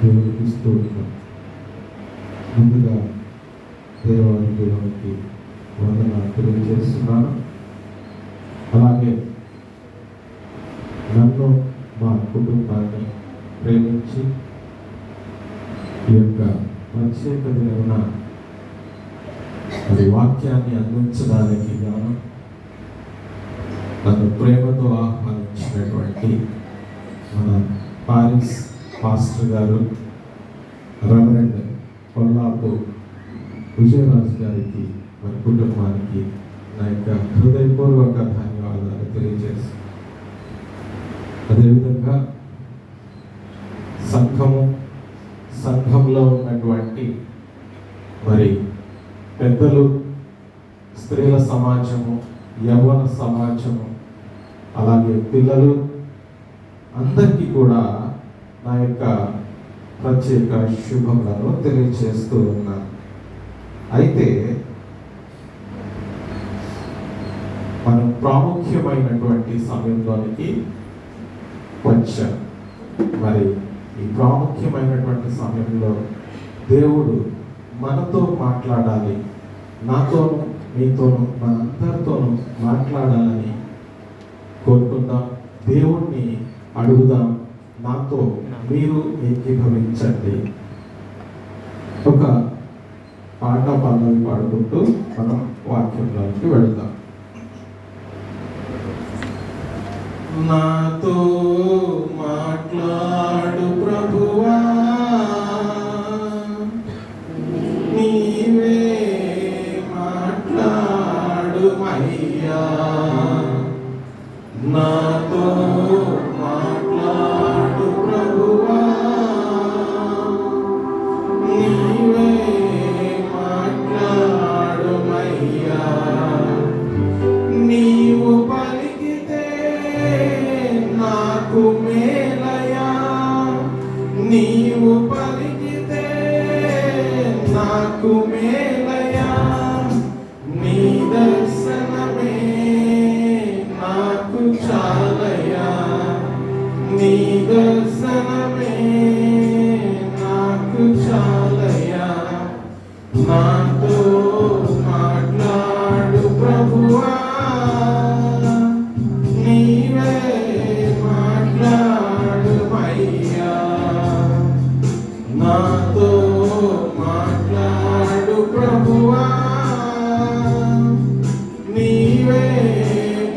దేవునికి స్తోత్రం. ముందుగా దేవునికి వందనాలు తెలియజేస్తున్నాను. అలాగే నన్ను మా కుటుంబాన్ని ప్రేమించి ఈ యొక్క ప్రత్యేకమైన అది వాక్యాన్ని అందించడానికి గాను నన్ను ప్రేమతో ఆహ్వానించినటువంటి మన పారిస్ పాస్టర్ గారు రెవరెండ్ కొల్లాపు విజయరాజు గారికి మన కుటుంబానికి నా యొక్క హృదయపూర్వక ధన్యవాదాలు తెలియజేస్తాను. అదేవిధంగా సంఘంలో ఉన్నటువంటి మరి పెద్దలు, స్త్రీల సమాజము, యవ్వన సమాజము, అలాగే పిల్లలు అందరికీ కూడా నా యొక్క ప్రత్యేక శుభములను తెలియజేస్తూ ఉన్నాను. అయితే మనం ప్రాముఖ్యమైనటువంటి సమయంలోనికి వచ్చాం. మరి ఈ ప్రాముఖ్యమైనటువంటి సమయంలో దేవుడు మనతో మాట్లాడాలి, నాతోనూ మీతోనూ మనందరితోనూ మాట్లాడాలని కోరుకుందాం. దేవుణ్ణి అడుగుదాం. నాతో మీరు ఏకీభవించండి. ఒక పాట పల్లవి పాడుకుంటూ మనం వాక్యంలోకి వెళదాం. నాతో మాట్లాడు ప్రభువా, నీవే మాట్లాడు మయ్యా. నాతో మాట్లాడు ప్రభువా, నీవే మాట్లాడు మయ్యా. నీవు పలికితే నాకు మేలయా, నీవు పలికితే నాకు మేలయా. నీ దర్శనమే నాకు చాలయా, నీ దర్శనమే నాకు చాలయా. నాతో మాట్లాడు ప్రభువా, నీవే మాట్లాడు మయ్యా. నాతో మాట్లాడు ప్రభువా, నీవే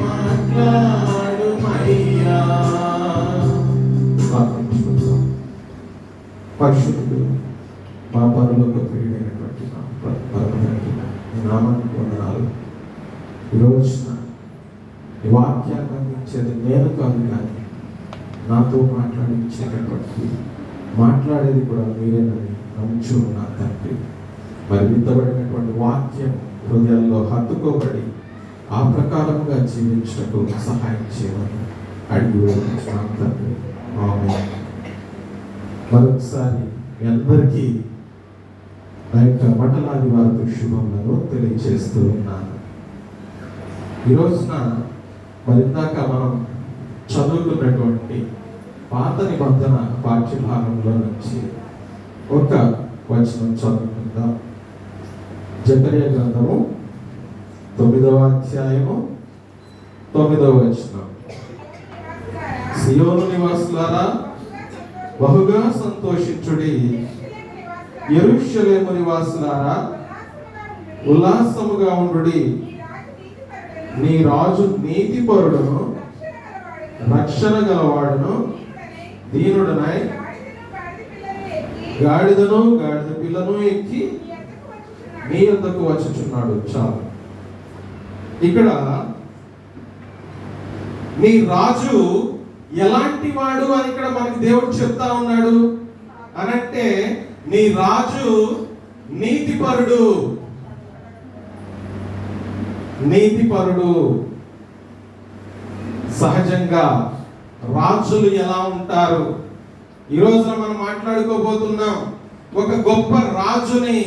మాట్లాడు మయ్యా. పరిశుద్ధుడు మా పరలోక ప్రియుడైనటువంటి నామానికి వందనాలు. ఈరోజున ఈ వాక్యాన్ని అందించేది నేను కాదు, కానీ నాతో మాట్లాడేది కూడా మీరేనని నమ్ముచు ఉన్నా తండ్రి. మరి విత్తబడినటువంటి వాక్యం హృదయాల్లో హత్తుకోబడి ఆ ప్రకారంగా జీవించటకు సహాయం చేయమని అడిగి వేడుకుంటున్నాను తండ్రి. ఆమేన్. మరొకసారి మీ అందరికీ నా యొక్క మటలాది వారికి శుభములను తెలియజేస్తూ ఉన్నాను. ఈ రోజున మరిందాక మనం చదువుకున్నటువంటి పాత నిబంధన పాఠ్యభాగంలో నుంచి ఒక వచనం చదువుకుందాం. జకర్యా గ్రంథము 9వ అధ్యాయము 9వ వచనం. సియోను నివాసులారా బహుగా సంతోషించుడి, యెరూషలేము నివాసులారా ఉల్లాసముగా ఉండుడి. నీ రాజు నీతిపరుడును రక్షణ గలవాడును దీనుడనై గాడిదను గాడిద పిల్లను ఎక్కి నీ యొద్దకు వచ్చుచున్నాడు. చాలు. ఇక్కడ నీ రాజు ఎలాంటి వాడు అని ఇక్కడ మనకి దేవుడు చెప్తా ఉన్నాడు అనంటే, నీ రాజు నీతిపరుడు. నీతిపరుడు. సహజంగా రాజులు ఎలా ఉంటారు? ఈ రోజున మనం మాట్లాడుకోబోతున్నాం. ఒక గొప్ప రాజుని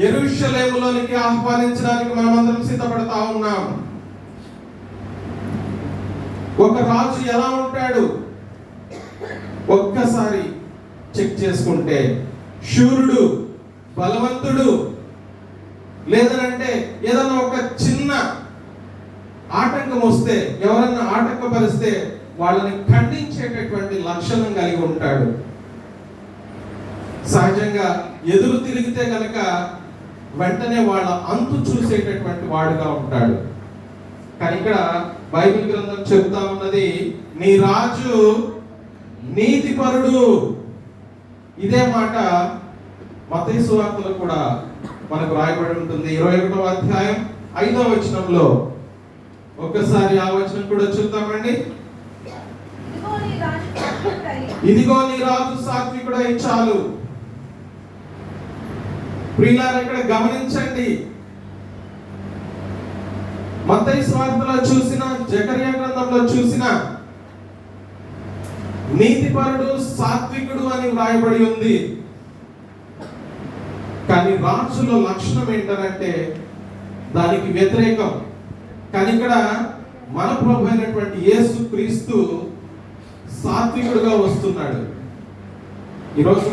యెరూషలేములోనికి ఆహ్వానించడానికి మనమందరం సిద్ధపడతా ఉన్నాం. ఒక రాజు ఎలా ఉంటాడు? ఒక్కసారి చెక్ చేసుకుంటే శూరుడు, బలవంతుడు, లేదనంటే ఏదైనా ఒక చిన్న ఆటంకం వస్తే, ఎవరన్నా ఆటంకపరిస్తే వాళ్ళని ఖండించేటటువంటి లక్షణం కలిగి ఉంటాడు. సహజంగా ఎదురు తిరిగితే కనుక వెంటనే వాళ్ళ అంతు చూసేటటువంటి వాడుగా ఉంటాడు. కానీ ఇక్కడ బైబిల్ గ్రంథం చెప్తా ఉన్నది, నీ రాజు నీతిపరుడు. ఇదే మాట మత్తయి సువార్తలో కూడా మనకు రాయబడి ఉంటుంది. 21వ అధ్యాయం 5వ వచనంలో ఒక్కసారి ఆ వచనం కూడా చూద్దామండి. ఇదిగో నీ రాజు సాత్వికుడై. చాలు ప్రియులారా, ఇక్కడ గమనించండి, మత్తయి సువార్తలో చూసిన, జకర్యా గ్రంథంలో చూసిన నీతిపరుడు, సాత్వికుడు అని వ్రాయబడి ఉంది. కానీ రాజుల లక్షణం ఏంటంటే దానికి వ్యతిరేకం. కానీ ఇక్కడ మన ప్రభు అయినటువంటి యేసు క్రీస్తు సాత్వికుడుగా వస్తున్నాడు. ఈరోజు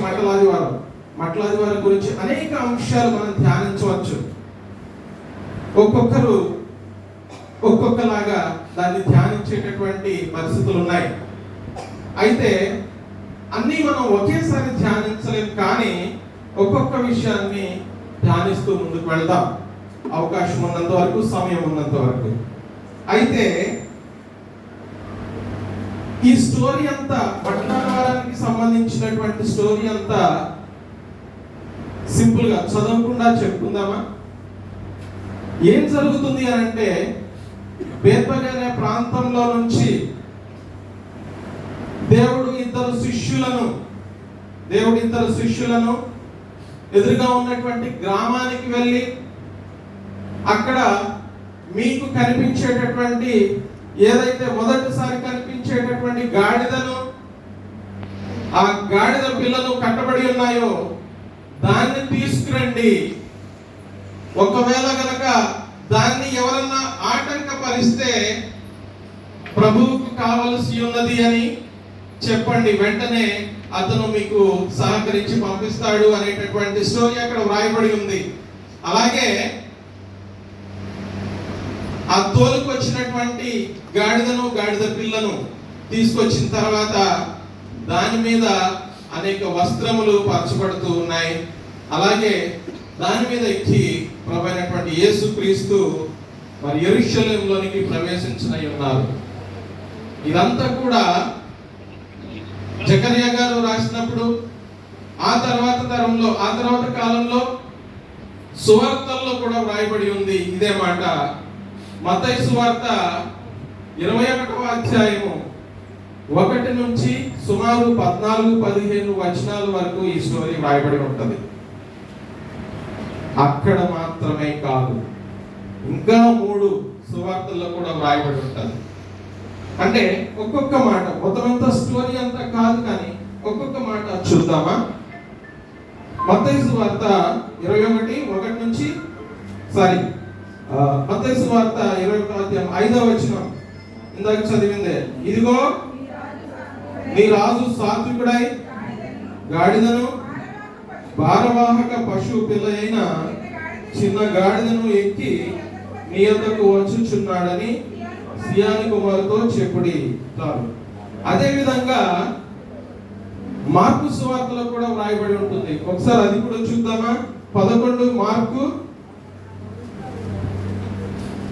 మట్లాదివారం గురించి అనేక అంశాలు మనం ధ్యానించవచ్చు. ఒక్కొక్కరు ఒక్కొక్కలాగా దాన్ని ధ్యానించేటటువంటి పరిస్థితులు ఉన్నాయి. అయితే అన్నీ మనం ఒకేసారి ధ్యానించలేం, కానీ ఒక్కొక్క విషయాన్ని ధ్యానిస్తూ ముందుకు వెళ్దాం, అవకాశం ఉన్నంత వరకు, సమయం ఉన్నంత వరకు. అయితే ఈ స్టోరీ అంతా, పట్టణానికి సంబంధించినటువంటి స్టోరీ అంతా సింపుల్ గా చదవకుండా చెప్పుకుందామా? ఏం జరుగుతుంది అని అంటే, బేత్పగే అనే ప్రాంతంలో నుంచి దేవుడు ఇద్దరు శిష్యులను ఎదురుగా ఉన్నటువంటి గ్రామానికి వెళ్ళి, అక్కడ మీకు కనిపించేటటువంటి, ఏదైతే మొదటిసారి కనిపించేటటువంటి గాడిదను, ఆ గాడిద పిల్లలు కట్టబడి ఉన్నాయో దాన్ని తీసుకురండి. ఒకవేళ గనక దాన్ని ఎవరన్నా ఆటంకపరిస్తే ప్రభువుకు కావలసి ఉన్నది అని చెప్పండి, వెంటనే అతను మీకు సహకరించి పంపిస్తాడు అనేటటువంటి స్టోరీ అక్కడ వ్రాయబడి ఉంది. అలాగే ఆ తోలుకొచ్చినటువంటి గాడిదను, గాడిద పిల్లను తీసుకొచ్చిన తర్వాత దాని మీద అనేక వస్త్రములు పరచబడుతూ ఉన్నాయి. అలాగే దాని మీద ఎక్కి ప్రభు అయినటువంటి యేసు క్రీస్తు మరి యెరూషలేములోనికి ప్రవేశించనై ఉన్నారు. ఇదంతా కూడా జకర్యా గారు రాసినప్పుడు, ఆ తర్వాత కాలంలో సువార్తల్లో కూడా వ్రాయబడి ఉంది ఇదే మాట. మత్తయి సువార్త 21వ అధ్యాయము 1 నుంచి సుమారు 14-15 వచనాల వరకు ఈ స్టోరీ వ్రాయబడి ఉంటుంది. అక్కడ మాత్రమే కాదు, ఇంకా 3 సువార్తల్లో కూడా వ్రాయబడి ఉంటుంది. అంటే ఒక్కొక్క మాట, మొత్తమంతా స్టోరీ అంతా కాదు, కానీ ఒక్కొక్క మాట చూద్దామా? మత్తయి సువార్త 21 నుంచి మత్తయి సువార్త 21వ అధ్యాయం 5వ వచనం ఇందాక చదివిందే. ఇదిగో నీ రాజు సాత్వికుడై గాడిదను, భారవాహక పశువు పిల్ల అయిన చిన్న గాడిదను ఎక్కి నీ యొద్దకు వచ్చుచున్నాడని సియాని కుమారుతో చెప్పుడి. అదే విధంగా మార్కు సువార్తలో కూడా వ్రాయబడి ఉంటుంది. ఒకసారి అది కూడా చూద్దామా? 11 మార్కు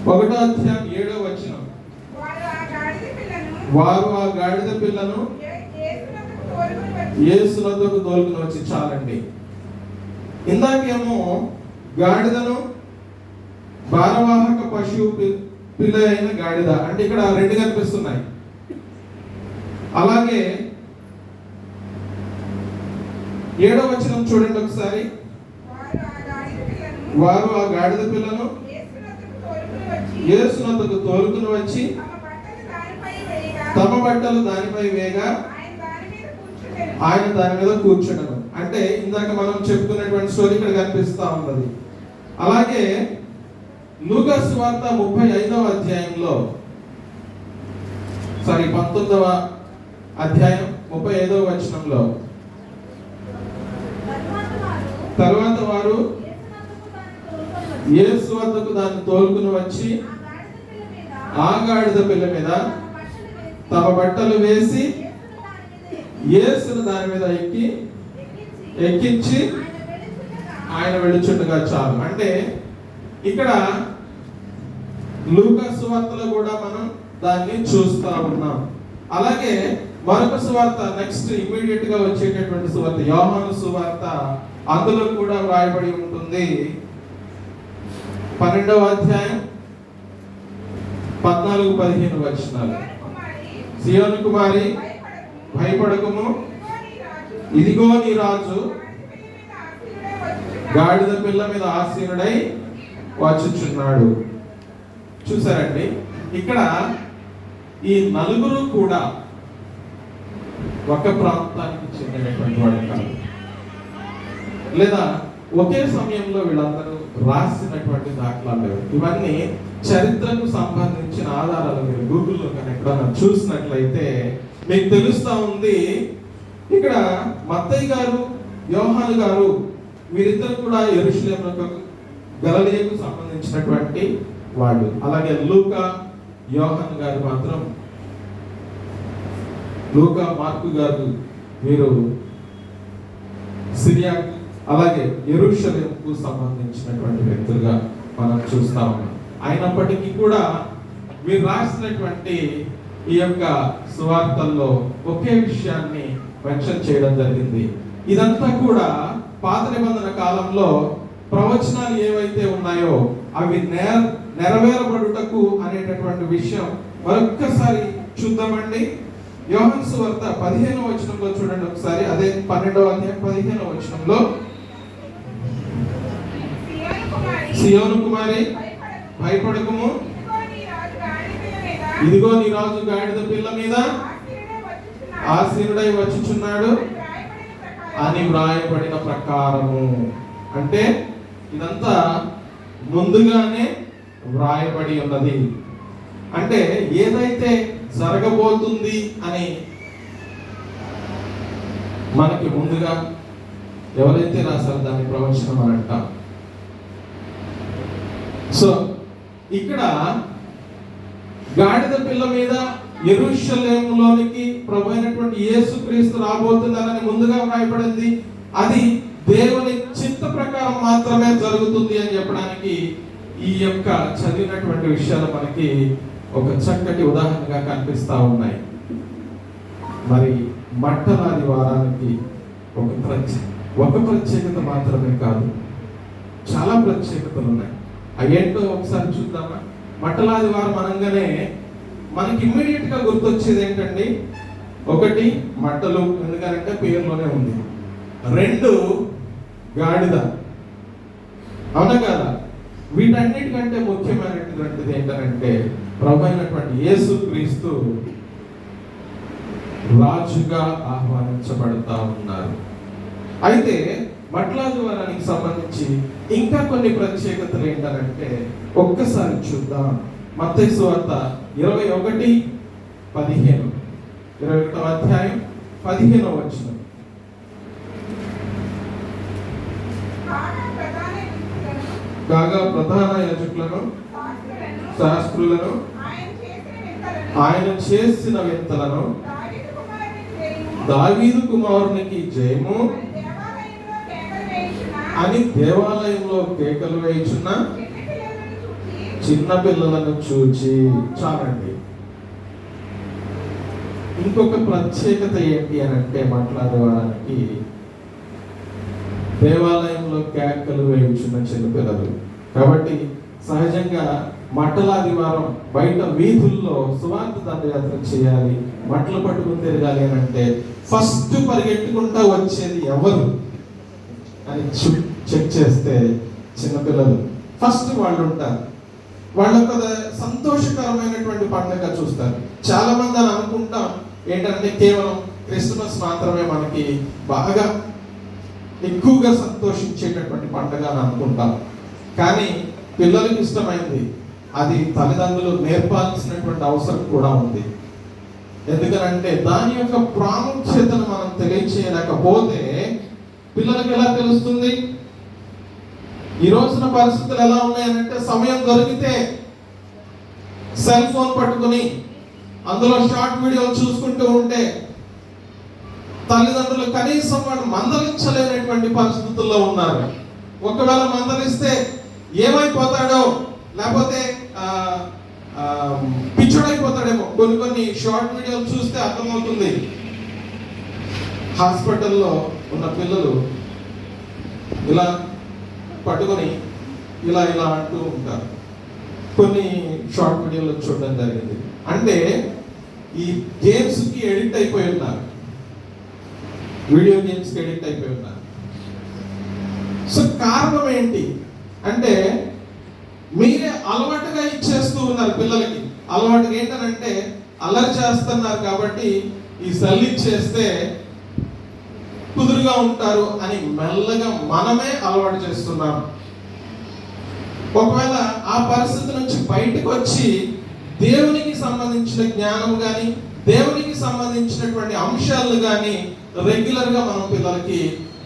1వ అధ్యాయం 7వ వచనం. వారు ఆ గాడిద పిల్లను యేసునొద్దకు తోలుకుని వచ్చి. చాలండి, ఇందాకేమో గాడిదను, భారవాహక పశువు పిల్ల అయిన గాడిద, అంటే ఇక్కడ 2 కనిపిస్తున్నాయి. అలాగే 7వ వచనం చూడండి ఒకసారి. వారు ఆ గాడిద పిల్లను యేసునొద్దకు తోలుకుని వచ్చి తమ బట్టలు దానిపై వేగా ఆయన దాని మీద కూర్చుండను. అంటే ఇందాక మనం చెప్పుకున్నటువంటి స్టోరీ ఇక్కడ కనిపిస్తా ఉన్నది. అలాగే లూకా సువార్త 35వ అధ్యాయంలో 19వ అధ్యాయం 35వ వచనంలో తర్వాత వారు యేసు వద్దకు దాన్ని తోలుకుని వచ్చి ఆ గాడిద పిల్ల మీద తమ బట్టలు వేసి యేసును దాని మీద ఎక్కించి ఆయన వెళుచుండగా చాలు. అంటే ఇక్కడ లూకా సువార్తలో కూడా మనం దాన్ని చూస్తా ఉన్నాం. అలాగే మరొక సువార్త నెక్స్ట్ ఇమ్మీడియట్ గా వచ్చేటటువంటి సువార్త యోహాను సువార్త, అందులో కూడా వ్రాయబడి ఉంటుంది. 12వ అధ్యాయం 14-15 వచనాలు. సియోను కుమారి భయపడకుము, ఇదిగో నీ రాజు గాడిద పిల్ల మీద ఆసీనుడై వచ్చుచున్నాడు. చూసారండి, ఇక్కడ ఈ నలుగురు కూడా ఒక ప్రాంతానికి చెందినటువంటి వాడు కాదు, లేదా ఒకే సమయంలో వీళ్ళందరూ రాసినటువంటి దాఖలాలు లేవు. ఇవన్నీ చరిత్రకు సంబంధించిన ఆధారాలు మీరు గూగుల్లో కానీ ఎక్కడైనా చూసినట్లయితే మీకు తెలుస్తా ఉంది. ఇక్కడ మత్తయి గారు, యోహాను గారు వీరిద్దరు కూడా యెరూషలేమునకు గలిలయకు సంబంధించినటువంటి వాళ్ళు. అలాగే లూకా, యోహాను గారు మాత్రం, లూకా, మార్కు గారు వీరు సిరియాకు అలాగే యెరూషలేముకు సంబంధించినటువంటి వ్యక్తులుగా మనం చూస్తా ఉన్నాం. అయినప్పటికీ కూడా వీరు రాసినటువంటి ఈ యొక్క సువార్తల్లో ఒకే విషయాన్ని మెన్షన్ చేయడం జరిగింది. ఇదంతా కూడా పాత నిబంధన కాలంలో ప్రవచనాలు ఏవైతే ఉన్నాయో అవి నెరవేరబడుటకు అనేటటువంటి విషయం మరొక్కసారి చూద్దామండి. యోహాను సువార్త 15వ వచనంలో చూడండి ఒకసారి. అదే 12వ అధ్యాయం 15వ వచనంలో, సియోను కుమారి భయపడకుము, ఇదిగో నీ రాజు గాడిద పిల్ల మీద ఆసీనుడై వచ్చుచున్నాడు అని వ్రాయబడిన ప్రకారము. అంటే ఇదంతా ముందుగానే వ్రాయబడి ఉన్నది. అంటే ఏదైతే జరగబోతుంది అని మనకి ముందుగా ఎవరైతే రాశారో దాన్ని ప్రవచనం అని అంటాం. సో ఇక్కడ గాడిద పిల్ల మీద యెరూషలేములోనికి ప్రభు అయినటువంటి యేసుక్రీస్తు రాబోతున్నారని ముందుగా వ్రాయబడింది. అది దేవుని చిత్త ప్రకారం మాత్రమే జరుగుతుంది అని చెప్పడానికి ఈ యొక్క చదివినటువంటి విషయాలు మనకి ఒక చక్కటి ఉదాహరణగా కనిపిస్తా ఉన్నాయి. మరి మట్టలాది వారానికి ఒక ప్రత్యేకత మాత్రమే కాదు, చాలా ప్రత్యేకతలు ఉన్నాయి. అయ్యేంటో ఒకసారి చూద్దామా? మట్టలాది వారం అనగానే మనకి ఇమ్మీడియట్ గా గుర్తొచ్చేది ఏంటండి? ఒకటి మట్టలు, ఎందుకంటే పేరులోనే ఉంది. 2 గాడిద, అవునా కదా? వీటన్నిటికంటే ముఖ్యమైనటువంటిది ఏంటంటే ప్రభు అయినటువంటి యేసుక్రీస్తు రాజుగా ఆహ్వానించబడతా ఉన్నారు. అయితే మట్టలాది వారానికి సంబంధించి ఇంకా కొన్ని ప్రత్యేకతలు ఏంటంటే ఒక్కసారి చూద్దాం. మత్తయి సువార్త 21:15, 21వ అధ్యాయం 15వ వచనం. కాగా ప్రధాన యాజకులను శాస్త్రులను ఆయన చేసిన వింతలను దావీదు కుమారునికి జయము అని దేవాలయంలో కేకలు వేయుచున్న చిన్న పిల్లలను చూచి. చాలండి. ఇంకొక ప్రత్యేకత ఏంటి అని అంటే మట్టలాది వారానికి దేవాలయంలో కేకలు వేయుచున్న చిన్న పిల్లలు. కాబట్టి సహజంగా మట్టలాది వారం బయట వీధుల్లో సువార్త దండయాత్ర చేయాలి, మట్టలు పట్టుకుని తిరగాలి అని అంటే ఫస్ట్ పరిగెట్టుకుంటా వచ్చేది ఎవరు అని చెక్ చేస్తే చిన్నపిల్లలు ఫస్ట్ వాళ్ళు ఉంటారు. వాళ్ళ ఒక సంతోషకరమైనటువంటి పండుగ చూస్తారు. చాలా మంది అని అనుకుంటాం ఏంటంటే కేవలం క్రిస్మస్ మాత్రమే మనకి బాగా ఎక్కువగా సంతోషించేటటువంటి పండుగ అని అనుకుంటాం. కానీ పిల్లలకి ఇష్టమైంది అది తల్లిదండ్రులు నేర్పాల్సినటువంటి అవసరం కూడా ఉంది. ఎందుకనంటే దాని యొక్క ప్రాముఖ్యతను మనం తెలియచేయలేకపోతే పిల్లలకి ఎలా తెలుస్తుంది? ఈ రోజున పరిస్థితులు ఎలా ఉన్నాయనంటే, సమయం దొరికితే సెల్ ఫోన్ పట్టుకుని అందులో షార్ట్ వీడియోలు చూసుకుంటూ ఉంటే తల్లిదండ్రులు కనీసం వాడు మందలించలేనటువంటి పరిస్థితుల్లో ఉన్నారు. ఒకవేళ మందలిస్తే ఏమైపోతాడో, లేకపోతే పిచ్చోడైపోతాడేమో. కొన్ని షార్ట్ వీడియోలు చూస్తే అర్థమవుతుంది. హాస్పిటల్లో ఉన్న పిల్లలు ఇలా పట్టుకొని ఇలా అంటూ ఉంటారు. కొన్ని షార్ట్ వీడియోలు చూడడం జరిగింది. అంటే ఈ గేమ్స్కి ఎడిక్ట్ అయిపోయి ఉన్నారు, వీడియో గేమ్స్కి ఎడిక్ట్ అయిపోయి ఉన్నారు. సో కారణం ఏంటి అంటే, మీరే అలవాటుగా ఇచ్చేస్తూ ఉన్నారు పిల్లలకి. అలవాటుగా ఏంటనంటే, అల్లరి చేస్తున్నారు కాబట్టి ఈ సెల్ ఇచ్చేస్తే కుదురుగా ఉంటారు అని మెల్లగా మనమే అలవాటు చేస్తున్నాం. ఒకవేళ ఆ పరిస్థితి నుంచి బయటకు వచ్చి దేవునికి సంబంధించిన జ్ఞానం కానీ, దేవునికి సంబంధించినటువంటి అంశాలను కానీ రెగ్యులర్గా మనం పిల్లలకి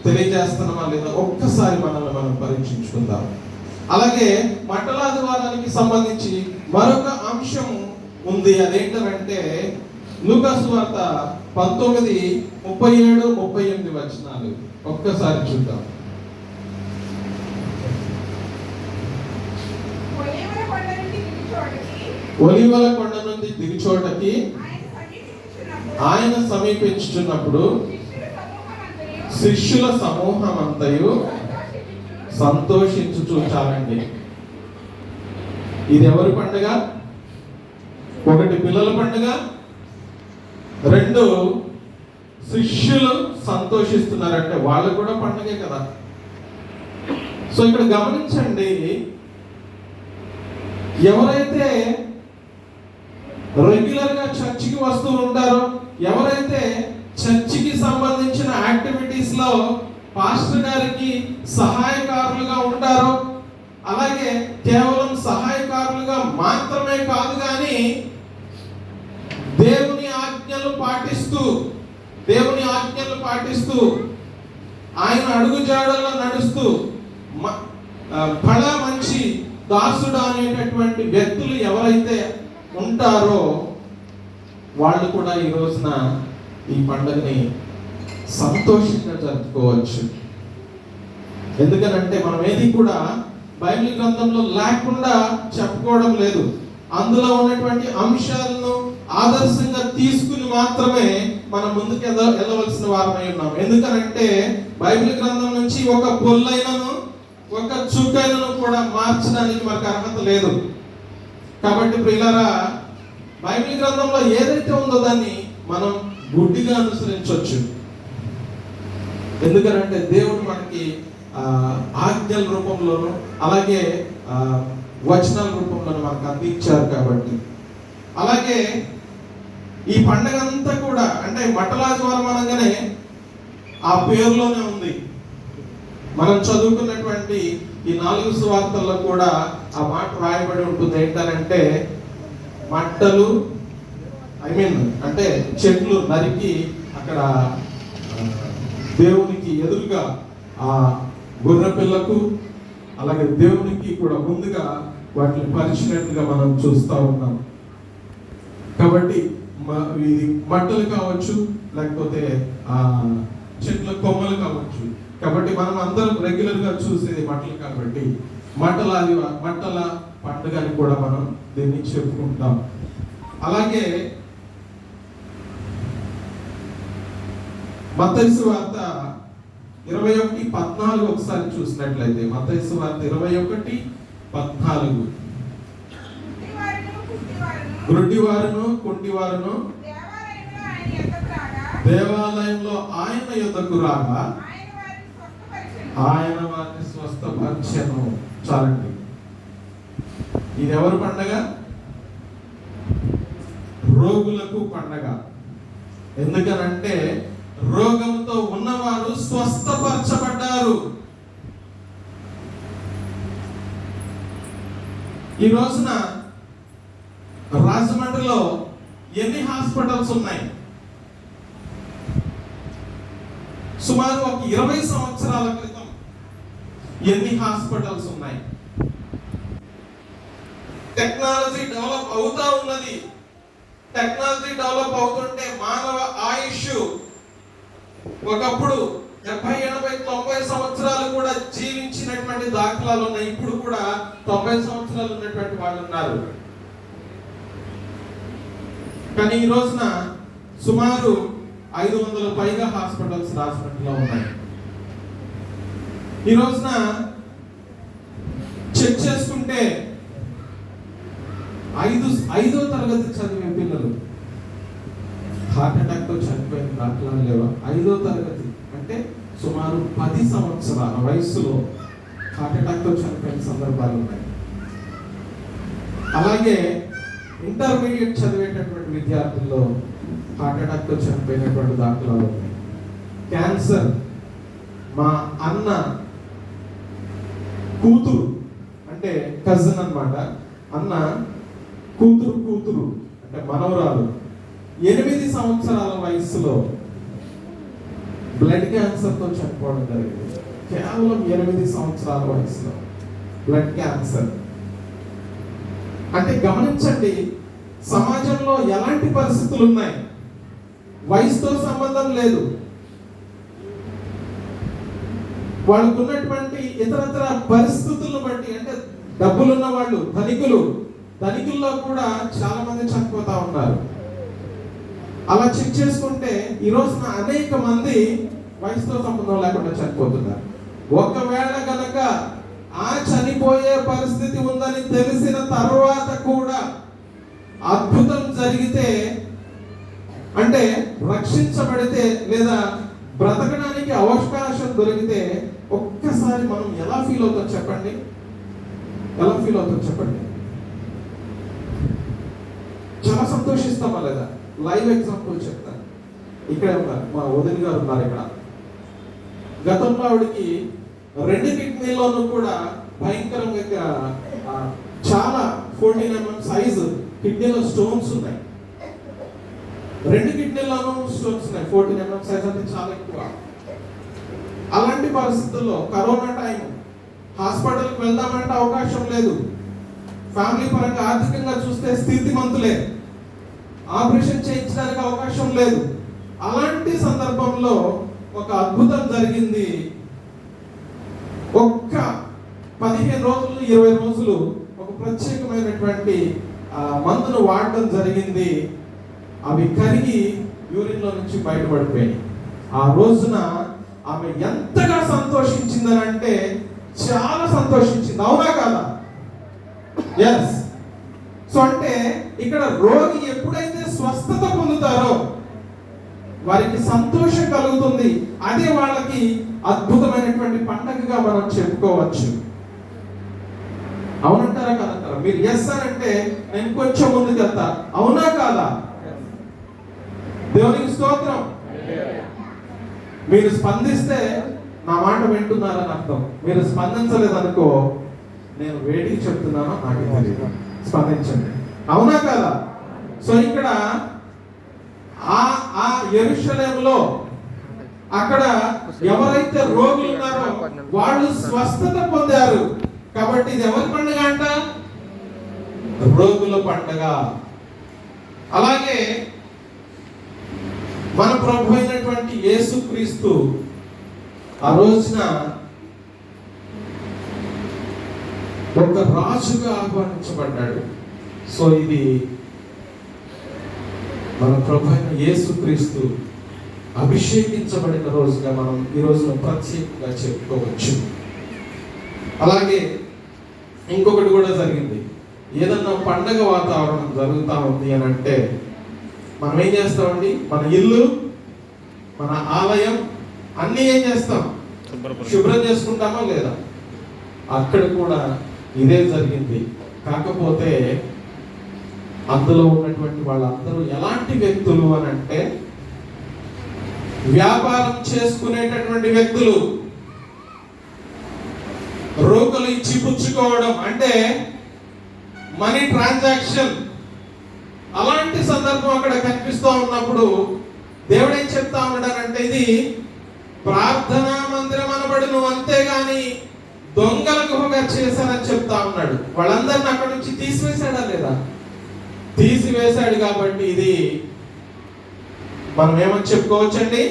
తెలియజేస్తున్నామా లేదా ఒక్కసారి మనల్ని మనం పరీక్షించుకుందాం. అలాగే మండలాదివారానికి సంబంధించి మరొక అంశం ఉంది. అదేంటంటే లూకా సువార్త 19:37-38 వచనాలు ఒక్కసారి చూద్దాం. ఒలీవల కొండ నుండి దిగుచోటకి ఆయన సమీపించుచున్నప్పుడు శిష్యుల సమూహమంతయు సంతోషించుచు. చాలండి. ఇది ఎవరి పండుగ? ఒకటి పిల్లల పండుగ, రెండు శిష్యులు సంతోషిస్తున్నారంటే వాళ్ళు కూడా పండుగే కదా. సో ఇక్కడ గమనించండి, ఎవరైతే రెగ్యులర్ గా చర్చికి వస్తూ ఉంటారో, ఎవరైతే చర్చికి సంబంధించిన యాక్టివిటీస్ లో పాస్టర్ గారికి సహాయకారులుగా ఉంటారో, అలాగే కేవలం సహాయకారులుగా మాత్రమే కాదు కానీ దేవుని ఆజ్ఞలు పాటిస్తూ ఆయన అడుగుజాడల్లో నడుస్తూ బడా మంచి దాసుడు అనేటటువంటి వ్యక్తులు ఎవరైతే ఉంటారో వాళ్ళు కూడా ఈ రోజున ఈ పండుగని సంతోషంగా జరుపుకోవచ్చు. ఎందుకనంటే మనం ఏది కూడా బైబిల్ గ్రంథంలో లేకుండా చెప్పుకోవడం లేదు. అందులో ఉన్నటువంటి అంశాలను ఆదర్శంగా తీసుకుని మాత్రమే మనం ముందుకు వెళ్ళవలసిన వారమై ఉన్నాం. ఎందుకనంటే బైబిల్ గ్రంథం నుంచి ఒక పొల్లైనను ఒక చుక్కైనను కూడా మార్చడానికి మనకు అర్హత లేదు. కాబట్టి ప్రియులారా, బైబిల్ గ్రంథంలో ఏదైతే ఉందో దాన్ని మనం గుడ్డిగా అనుసరించవచ్చు. ఎందుకనంటే దేవుడు మనకి ఆజ్ఞల రూపంలోను అలాగే వచనాల రూపంలోను మనకు అందించారు. కాబట్టి అలాగే ఈ పండగ అంతా కూడా అంటే మట్టలాదివారం అనగానే ఆ పేరులోనే ఉంది. మనం చదువుకున్నటువంటి ఈ 4 సువార్తల్లో కూడా ఆ మాట రాయబడి ఉంటుంది. ఏంటంటే మట్టలు అంటే చెట్లు నరికి అక్కడ దేవునికి ఎదురుగా ఆ గొర్రె పిల్లకు అలాగే దేవునికి కూడా ముందుగా వాటిని పరిచినట్టుగా మనం చూస్తూ ఉన్నాం. కాబట్టి ఇది మట్టలు కావచ్చు, లేకపోతే ఆ చెట్ల కొమ్మలు కావచ్చు. కాబట్టి మనం అందరం రెగ్యులర్ గా చూసేది మట్టలు. కాబట్టి మట్టల పండుగ అని కూడా మనం దీన్ని చెప్పుకుంటాం. అలాగే మత్తయి సువార్త 21:14 ఒకసారి చూసినట్లయితే, మత్తయి సువార్త 21:14 గుడ్డివారును కుంటివారును దేవాలయంలో ఆయన యొద్దకు రాగా ఆయన వారిని స్వస్థపరిచెను. చాలండి. ఇది ఎవరి పండగ? రోగులకు పండగ. ఎందుకనంటే రోగంతో ఉన్నవారు స్వస్థపరచబడ్డారు. ఈ రోజున రాజమండ్రిలో ఎన్ని హాస్పిటల్స్ ఉన్నాయి? సుమారు ఒక 20 సంవత్సరాల క్రితం ఎన్ని హాస్పిటల్స్ ఉన్నాయి. టెక్నాలజీ డెవలప్ అవుతా ఉన్నది. టెక్నాలజీ డెవలప్ అవుతుంటే మానవ ఆయుష్ ఒకప్పుడు 70, 80, 90 సంవత్సరాలు కూడా జీవించినటువంటి దాఖలాలు ఉన్నాయి. ఇప్పుడు కూడా 90 సంవత్సరాలు ఉన్నటువంటి వాళ్ళు ఉన్నారు. కానీ ఈ రోజున సుమారు 500 పైగా హాస్పిటల్స్ రాష్ట్రంలో ఉన్నాయి. ఈ రోజున చెక్ చేసుకుంటే 5వ తరగతి చదివే పిల్లలు హార్ట్ అటాక్ తో చనిపోయిన దాఖలాలు లేవా? 5వ తరగతి అంటే సుమారు 10 సంవత్సరాల వయసులో హార్ట్ అటాక్ తో చనిపోయిన సందర్భాలు ఉన్నాయి. అలాగే ఇంటర్మీడియట్ చదివేటటువంటి విద్యార్థుల్లో హార్ట్ అటాక్ తో చనిపోయినటువంటి దాఖలాలు ఉన్నాయి. క్యాన్సర్, మా అన్న కూతురు అంటే కజిన్ అన్నమాట, అన్న కూతురు అంటే మనవరాలు 8 సంవత్సరాల వయసులో బ్లడ్ క్యాన్సర్ తో చనిపోవడం జరిగింది. కేవలం 8 సంవత్సరాల వయసులో బ్లడ్ క్యాన్సర్. అంటే గమనించండి, సమాజంలో ఎలాంటి పరిస్థితులు ఉన్నాయి. వయసుతో సంబంధం లేదు. వాళ్ళకున్నటువంటి ఇతరత్ర పరిస్థితులను బట్టి, అంటే డబ్బులున్న వాళ్ళు, ధనికుల్లో కూడా చాలా మంది చనిపోతా ఉన్నారు. అలా చెక్ చేసుకుంటే ఈ రోజున అనేక మంది వయసుతో సంబంధం లేకుండా చనిపోతున్నారు. ఒకవేళ గనక ఆ చనిపోయే పరిస్థితి ఉందని తెలిసిన తర్వాత కూడా అద్భుతం జరిగితే, అంటే రక్షించబడితే లేదా బ్రతకడానికి అవకాశం దొరికితే ఒక్కసారి మనం ఎలా ఫీల్ అవుతాం చెప్పండి? చాలా సంతోషిస్తామా లేదా? లైవ్ ఎగ్జాంపుల్ చెప్తాను. ఇక్కడే ఉన్నారు, మా వదిన గారు ఉన్నారు ఇక్కడ. గతంలో ఆవిడకి 2 కిడ్నీలోనూ కూడా భయంకరంగా చాలా 14 mm సైజు కిడ్నీలో స్టోన్స్ ఉన్నాయి. 2 కిడ్నీలోనూ స్టోన్స్ ఉన్నాయి. 14 mm సైజ్ అంటే చాలా ఎక్కువ. అలాంటి పరిస్థితుల్లో కరోనా టైం, హాస్పిటల్కి వెళ్దామంటే అవకాశం లేదు. ఫ్యామిలీ పరంగా ఆర్థికంగా చూస్తే స్థితిమంతులే, ఆపరేషన్ చేయించడానికి అవకాశం లేదు. అలాంటి సందర్భంలో ఒక అద్భుతం జరిగింది. ఒక్క 15 రోజులు 20 రోజులు ఒక ప్రత్యేకమైనటువంటి మందును వాడడం జరిగింది. అవి కరిగి యూరిన్ లో నుంచి బయటపడిపోయాయి. ఆ రోజున ఆమె ఎంతగా సంతోషించిందని అంటే చాలా సంతోషించింది. అవునా కాదా? ఎస్. సో అంటే ఇక్కడ రోగి ఎప్పుడైతే స్వస్థత పొందుతారో వారికి సంతోషం కలుగుతుంది. అదే వాళ్ళకి అద్భుతమైనటువంటి పండగగా మనం చెప్పుకోవచ్చు. అవునంటారా కాదంటారా? మీరు ఎస్ అని అంటే నేను కొంచెం ముందుకు వెళ్తా. అవునా కాదా? దేవునికి స్తోత్రం. మీరు స్పందిస్తే నా మాట వింటున్నారని అర్థం. మీరు స్పందించలేదనుకో నేను వేటికి చెప్తున్నానో నాకు తెలియదు. స్పందించండి. అవునా కాదా? సో ఇక్కడ ఆ యెరూషలేములో అక్కడ ఎవరైతే రోగులు ఉన్నారో వాళ్ళు స్వస్థత పొందారు. కాబట్టి ఇది ఎవరి పండుగ అంట? రోగుల పండుగ. అలాగే మన ప్రభు అయినటువంటి యేసుక్రీస్తు ఆ రోజున ఒక రాజుగా ఆహ్వానించబడ్డాడు. సో ఇది మన ప్రభు అయిన యేసుక్రీస్తు అభిషేకించబడిన రోజుగా మనం ఈ రోజున ప్రత్యేకంగా చెప్పుకోవచ్చు. అలాగే ఇంకొకటి కూడా జరిగింది. ఏదన్నా పండగ వాతావరణం జరుగుతూ ఉంది అని అంటే మనం ఏం చేస్తామండి? మన ఇల్లు, మన ఆలయం అన్నీ ఏం చేస్తాం? శుభ్రం చేసుకుంటామా లేదా? అక్కడ కూడా ఇదే జరిగింది. కాకపోతే అందులో ఉన్నటువంటి వాళ్ళందరూ ఎలాంటి వ్యక్తులు అని అంటే వ్యాపారం చేసుకునేటటువంటి వ్యక్తులు. రోగులు ఇచ్చి పుచ్చుకోవడం అంటే మనీ ట్రాన్సాక్షన్. అలాంటి సందర్భం అక్కడ కనిపిస్తూ ఉన్నప్పుడు దేవుడు ఏం చెప్తా ఉన్నాడంటే ఇది ప్రార్థనా మందిరం అనబడును, అంతేగాని దొంగల గుహగా చేశారని చెప్తా ఉన్నాడు. వాళ్ళందరిని అక్కడి నుంచి తీసివేశాడా లేదా? తీసివేశాడు. కాబట్టి ఇది మనం ఏమని చెప్పుకోవచ్చండి?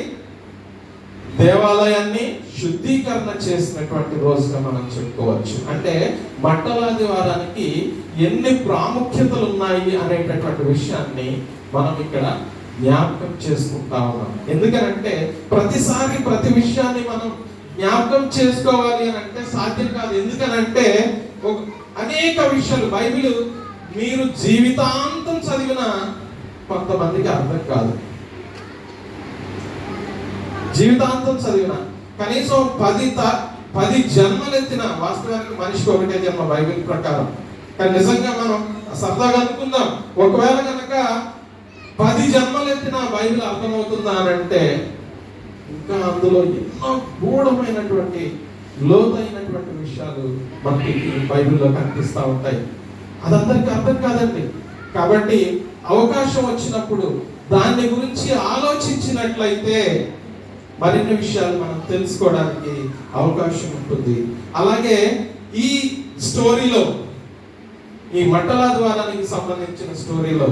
దేవాలయాన్ని శుద్ధీకరణ చేసినటువంటి రోజుగా మనం చెప్పుకోవచ్చు. అంటే మట్టలాది వారానికి ఎన్ని ప్రాముఖ్యతలు ఉన్నాయి అనేటటువంటి విషయాన్ని మనం ఇక్కడ జ్ఞాపకం చేసుకుంటా ఉన్నాం. ఎందుకనంటే ప్రతిసారి ప్రతి విషయాన్ని మనం జ్ఞాపకం చేసుకోవాలి అని అంటే సాధ్యం కాదు. ఎందుకనంటే అనేక విషయాలు బైబిల్ మీరు జీవితాంతం చదివిన కొంతమందికి అర్థం కాదు. జీవితాంతం చదివిన కనీసం 10 జన్మలెత్తిన, వాస్తవానికి మనిషికి ఒకటే జన్మ బైబిల్ ప్రకారం. కానీ నిజంగా మనం సరదాగా అనుకుందాం, ఒకవేళ కనుక 10 జన్మలెత్తిన బైబిల్ అర్థమవుతుందా అని అంటే ఇంకా అందులో ఎన్నో గూఢమైనటువంటి లోతైనటువంటి విషయాలు మనకి బైబిల్లో కనిపిస్తూ ఉంటాయి. అదందరికీ అర్థం కాదండి. కాబట్టి అవకాశం వచ్చినప్పుడు దాన్ని గురించి ఆలోచించినట్లయితే మరిన్ని విషయాలు మనం తెలుసుకోవడానికి అవకాశం ఉంటుంది. అలాగే ఈ స్టోరీలో, ఈ మట్టలాది వారానికి సంబంధించిన స్టోరీలో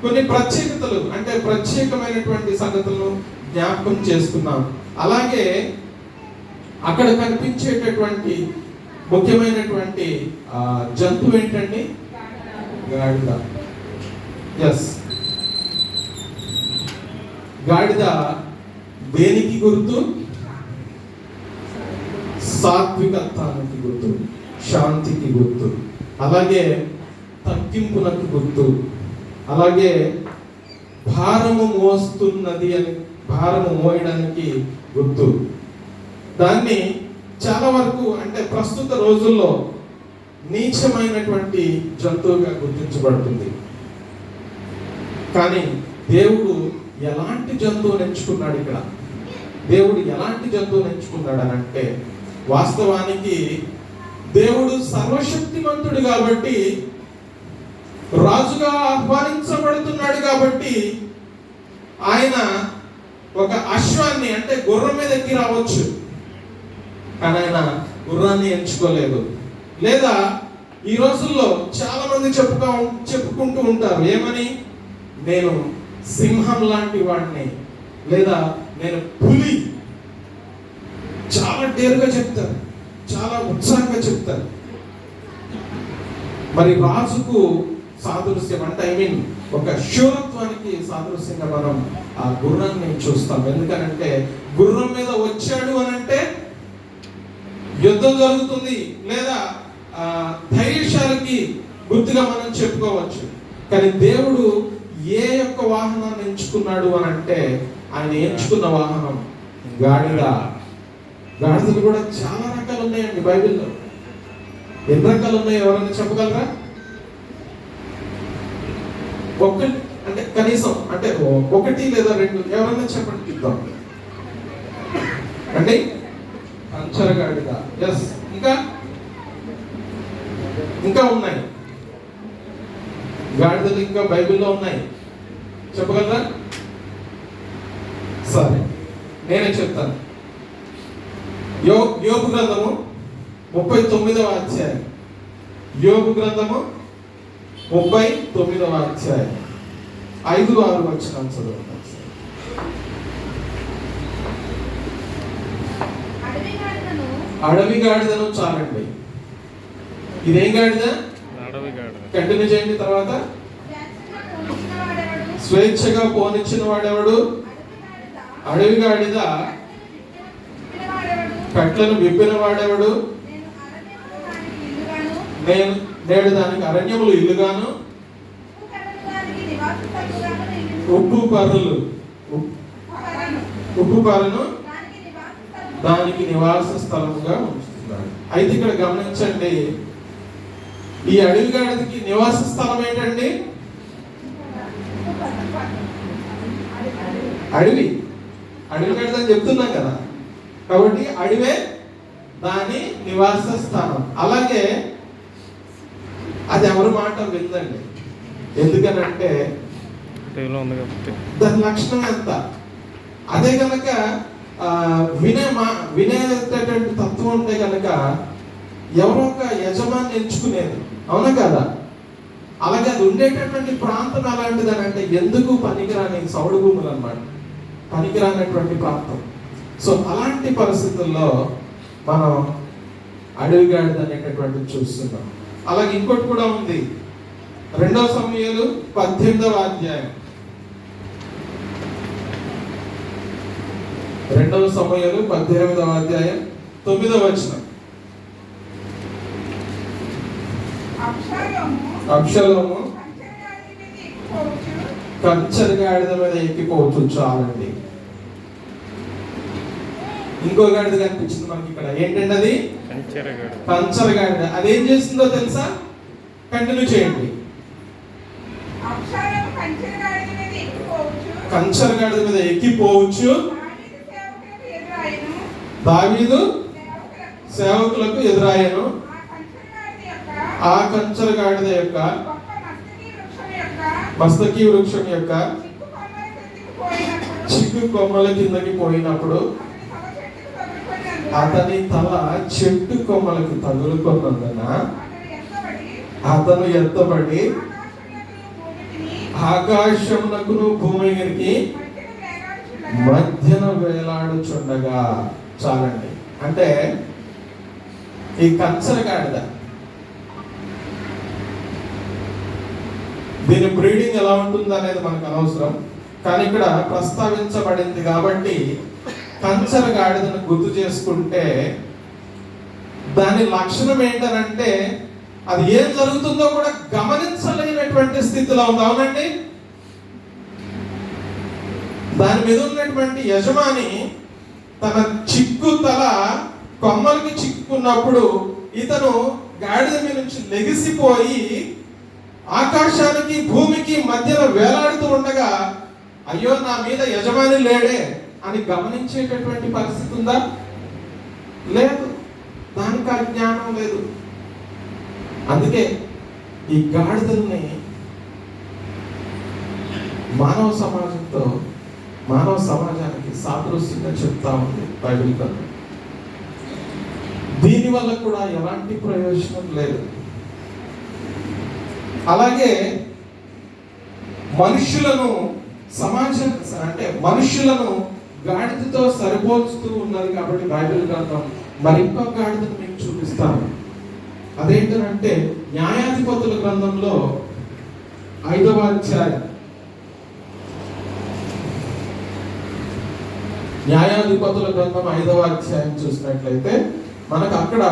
కొన్ని ప్రత్యేకతలు, అంటే ప్రత్యేకమైనటువంటి సంగతులను జ్ఞాపకం చేసుకున్నాం. అలాగే అక్కడ కనిపించేటటువంటి ముఖ్యమైనటువంటి జంతువు ఏంటండి? గాడిద. ఎస్, గాడిద దేనికి గుర్తు? సాత్వికత్వానికి గుర్తు, శాంతికి గుర్తు, అలాగే తగ్గింపులకు గుర్తు, అలాగే భారము మోస్తున్నది అని, భారము మోయడానికి గుర్తు. దాన్ని చాలా వరకు అంటే ప్రస్తుత రోజుల్లో నీచమైనటువంటి జంతువుగా గుర్తించబడుతుంది. కానీ దేవుడు ఎలాంటి జంతువుని ఎంచుకున్నాడు? ఇక్కడ దేవుడు ఎలాంటి జంతువుని ఎంచుకున్నాడు అని అంటే, వాస్తవానికి దేవుడు సర్వశక్తిమంతుడు కాబట్టి, రాజుగా ఆహ్వానించబడుతున్నాడు కాబట్టి ఆయన ఒక అశ్వాన్ని, అంటే గుర్రం మీద ఎక్కి రావచ్చు, కానీ ఆయన గుర్రాన్ని ఎంచుకోలేదు. లేదా ఈ రోజుల్లో చాలా మంది చెప్పుకుంటూ ఉంటారు, ఏమని? నేను సింహం లాంటి వాడిని, లేదా నేను పులి. చాలా డేరుగా చెప్తారు, చాలా ఉత్సాహంగా చెప్తారు. మరి రాజుకు సాదృశ్యం అంటే ఒక శూరత్వానికి సాదృశ్యంగా మనం ఆ గుర్రాన్ని చూస్తాం. ఎందుకనంటే గుర్రం మీద వచ్చాడు అని అంటే యుద్ధం జరుగుతుంది, లేదా ధైర్యశాలికి గుర్తుగా మనం చెప్పుకోవచ్చు. కానీ దేవుడు ఏ యొక్క వాహనాన్ని ఎంచుకున్నాడు అని అంటే, ఆయన ఎంచుకున్న వాహనం గాడిద. గాడిదలు కూడా చాలా రకాలు ఉన్నాయండి బైబిల్లో. ఎన్ని రకాలు ఉన్నాయో ఎవరైనా చెప్పగలరా? ఒకటి అంటే కనీసం అంటే 1 లేదా 2 ఎవరైనా చెప్పండి, చూద్దాం. అంటే పంచర గాడిద. ఎస్, ఇంకా ఉన్నాయి గాడిదలు, ఇంకా బైబిల్లో ఉన్నాయి. చెప్పగలరా? సరే, నేనే చెప్తాను. యోబు గ్రంథము 39వ అధ్యాయం. యోబు గ్రంథము 39వ అధ్యాయం 5-6 వచనాలు చదవండి. అడవి గాడిదను చాలండి. ఇదేం గాడిద? కంటిన్యూ చేయండి. తర్వాత స్వేచ్ఛగా పోనిచ్చిన వాడెవడు? అడవి గాడిద. కట్లను విప్పిన వాడెవడు? నేడు దానికి అరణ్యములు ఇల్లుగాను, ఉప్పు పరును దానికి నివాస స్థలముగా ఉంచుతున్నాడు. అయితే ఇక్కడ గమనించండి, ఈ అడవి గాడిదకి నివాస స్థలం ఏంటండి? అడవి గాడిద అని చెప్తున్నాం కదా, కాబట్టి అడవే దాని నివాస స్థానం. అలాగే అది ఎవరి మాట విందండి. ఎందుకనంటే దాని లక్షణం ఎంత? అదే కనుక వినేటటువంటి తత్వం ఉంటే కనుక ఎవరో ఒక యజమాని ఎంచుకునేది, అవునా కదా? అలాగే అది ఉండేటటువంటి ప్రాంతం ఎలాంటిది అని అంటే ఎందుకు పనికిరాని సౌడు భూములు అన్నమాట, పనికిరానటువంటి ప్రాంతం. సో అలాంటి పరిస్థితుల్లో మనం అడవి గాడిద అనేటటువంటిది చూస్తున్నాం. అలాగే ఇంకోటి కూడా ఉంది, 2 సమూయేలు 18వ అధ్యాయం, 2 సమూయేలు 18వ అధ్యాయం 9వ వచనం. అబ్షాలోము కంచెర గాడిద మీద ఎక్కిపోవచ్చు. చాలండి. ఇంకో గాడిద కనిపించింది మనకి ఇక్కడ. ఏంటంటే అది కంచెర గాడిద. అదేం చేస్తుందో తెలుసా? కంటిన్యూ చేయండి. కంచెర గాడిద మీద ఎక్కిపోవచ్చు. దావీదు సేవకులకు ఎదురాయను. ఆ కంచెర గాడిద యొక్క మస్తకి వృక్షం యొక్క చిక్కు కొమ్మల కిందకి పోయినప్పుడు అతని తల చెట్టు కొమ్మలకు తగులుకున్నందున అతను ఎత్తబడి ఆకాశమునకును భూమికి మధ్యన వేలాడుచుండగా. చాలండి. అంటే ఈ కంచెర గాడిద, దీని బ్రీడింగ్ ఎలా ఉంటుంది అనేది మనకు అనవసరం, కానీ ఇక్కడ ప్రస్తావించబడింది కాబట్టి కంచెర గాడిదను గుర్తు చేసుకుంటే దాని లక్షణం ఏంటనంటే అది ఏం జరుగుతుందో కూడా గమనించలేనటువంటి స్థితిలో ఉంది. అవునండి. దాని మీద ఉన్నటువంటి యజమాని తన చిక్కు తల కొమ్మలకి చిక్కుకున్నప్పుడు ఇతను గాడిద మీద నుంచి లెగిసిపోయి ఆకాశానికి భూమికి మధ్యన వేలాడుతూ ఉండగా అయ్యో నా మీద యజమాని లేడే అని గమనించేటటువంటి పరిస్థితి ఉందా? లేదు. దానికి ఆ జ్ఞానం లేదు. అందుకే ఈ గాడిదల్ని మానవ సమాజానికి సాదృశ్యంగా చెప్తా ఉంది బైబిల్ గ్రంథం. దీని వల్ల కూడా ఎలాంటి ప్రయోజనం లేదు. అలాగే మనుషులను గాడిదతో సరిపోల్చుతూ ఉన్నది కాబట్టి బైబిల్ గ్రంథం మరింకో గాడిదను మీకు చూపిస్తాను. అదేంటంటే న్యాయాధిపతుల గ్రంథంలో 5వ అధ్యాయం, న్యాయాధిపతుల గ్రంథం 5వ అధ్యాయం చూసినట్లయితే మనకు అక్కడ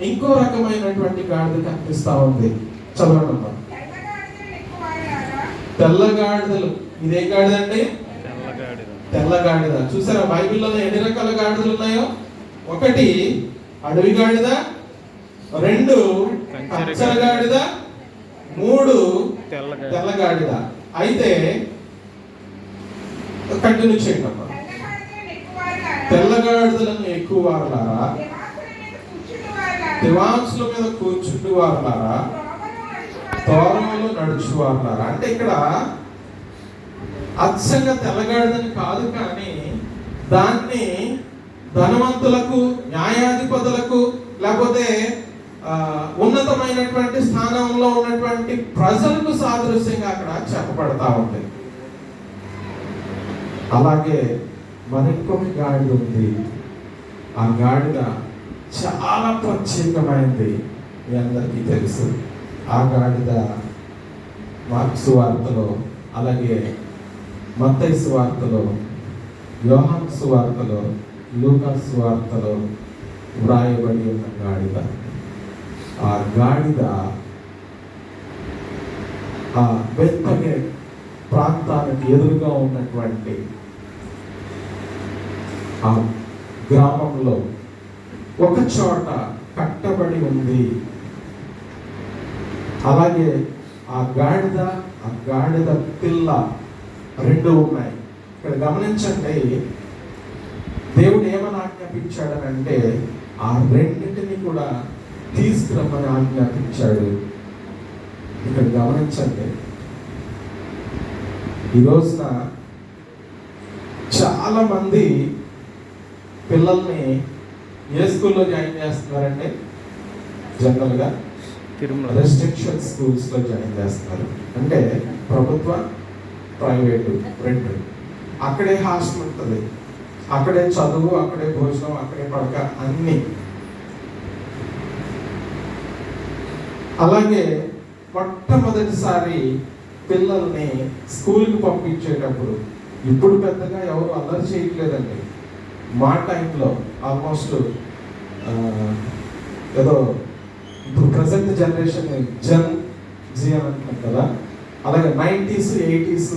ఇంకో రకమైనటువంటి గాడిద కనిపిస్తా ఉంది. చదవండి. తెల్లగాడిదలు. ఇదే గాడిద అండి, తెల్లగాడిద. చూసారా బైబిల్లో ఎన్ని రకాల గాడిదలు ఉన్నాయో? 1 అడవి గాడిద, 2 కంచెర గాడిద, 3 తెల్లగాడిద. అయితే కంటిన్యూ చేయండి అమ్మా. తెల్లగాడిదలను ఎక్కువ వారలారా, దివాన్సుల మీద కూర్చుంటూ వారలారా, తోరణంలో నడుచువారలారా. అంటే ఇక్కడ అచ్చంగా తెల్లగాడిదని కాదు, కానీ దాన్ని ధనవంతులకు, న్యాయాధిపతులకు, లేకపోతే ఉన్నతమైనటువంటి స్థానంలో ఉన్నటువంటి ప్రజలకు సాదృశ్యంగా అక్కడ చెప్పబడతా ఉంది. అలాగే మరింకొక గాడిద ఉంది. ఆ గాడిద చాలా ప్రత్యేకమైనది, మీ అందరికీ తెలుసు. ఆ గాడిద మార్కు సువార్తలో, అలాగే మత్తయి సువార్తలో, యోహాను సువార్తలో, లూకా సువార్తలో వ్రాయబడి ఉన్న గాడిద. ఆ గాడిద ఆ బెత్లెహేము ప్రాంతానికి ఎదురుగా ఉన్నటువంటి ఆ గ్రామంలో ఒక చోట కట్టబడి ఉంది. అలాగే ఆ గాడిద పిల్ల 2 ఉన్నాయి. ఇక్కడ గమనించండి, దేవుడు ఏమని ఆజ్ఞాపించాడనంటే ఆ రెండింటిని కూడా తీసుకురమ్మని ఆజ్ఞాపించాడు. ఇక్కడ గమనించండి, ఈ రోజున చాలా మంది పిల్లల్ని ఏ స్కూల్లో జాయిన్ చేస్తున్నారంటే జనరల్గా రెస్ట్రిక్షన్ స్కూల్స్లో జాయిన్ చేస్తారు. అంటే ప్రభుత్వ, ప్రైవేటు రెండు. అక్కడే హాస్టల్ ఉంటుంది, అక్కడే చదువు, అక్కడే భోజనం, అక్కడే పడక, అన్నీ. అలాగే మొట్టమొదటిసారి పిల్లల్ని స్కూల్కి పంపించేటప్పుడు, ఇప్పుడు పెద్దగా ఎవరు అల్లరి చేయట్లేదండి. మా టైంలో ఆల్మోస్ట్ ఏదో ఇప్పుడు ప్రజెంట్ జనరేషన్ జన్ జీ అని అంటున్నాం కదా, అలాగే 90s 80s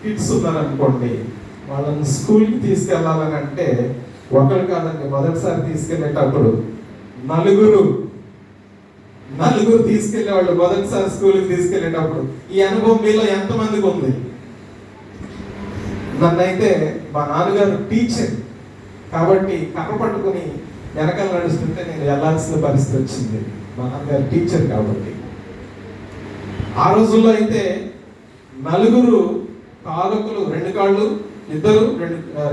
కిడ్స్ ఉన్నారనుకోండి, వాళ్ళని స్కూల్కి తీసుకెళ్ళాలని అంటే ఒకరు కాదండి, మొదటిసారి తీసుకెళ్ళేటప్పుడు నలుగురు తీసుకెళ్ళేవాళ్ళు. మొదటిసారి స్కూల్కి తీసుకెళ్ళేటప్పుడు ఈ అనుభవం మీలో ఎంతమందికి ఉంది? నన్నైతే మా నాన్నగారు టీచర్ కాబట్టి కర్ర పట్టుకుని వెనకాల నడుస్తుంటే నేను వెళ్ళాల్సిన పరిస్థితి వచ్చింది. మా నాన్నగారు టీచర్ కాబట్టి. ఆ రోజుల్లో అయితే నలుగురు కాలకులు, 2 కాళ్ళు ఇద్దరు,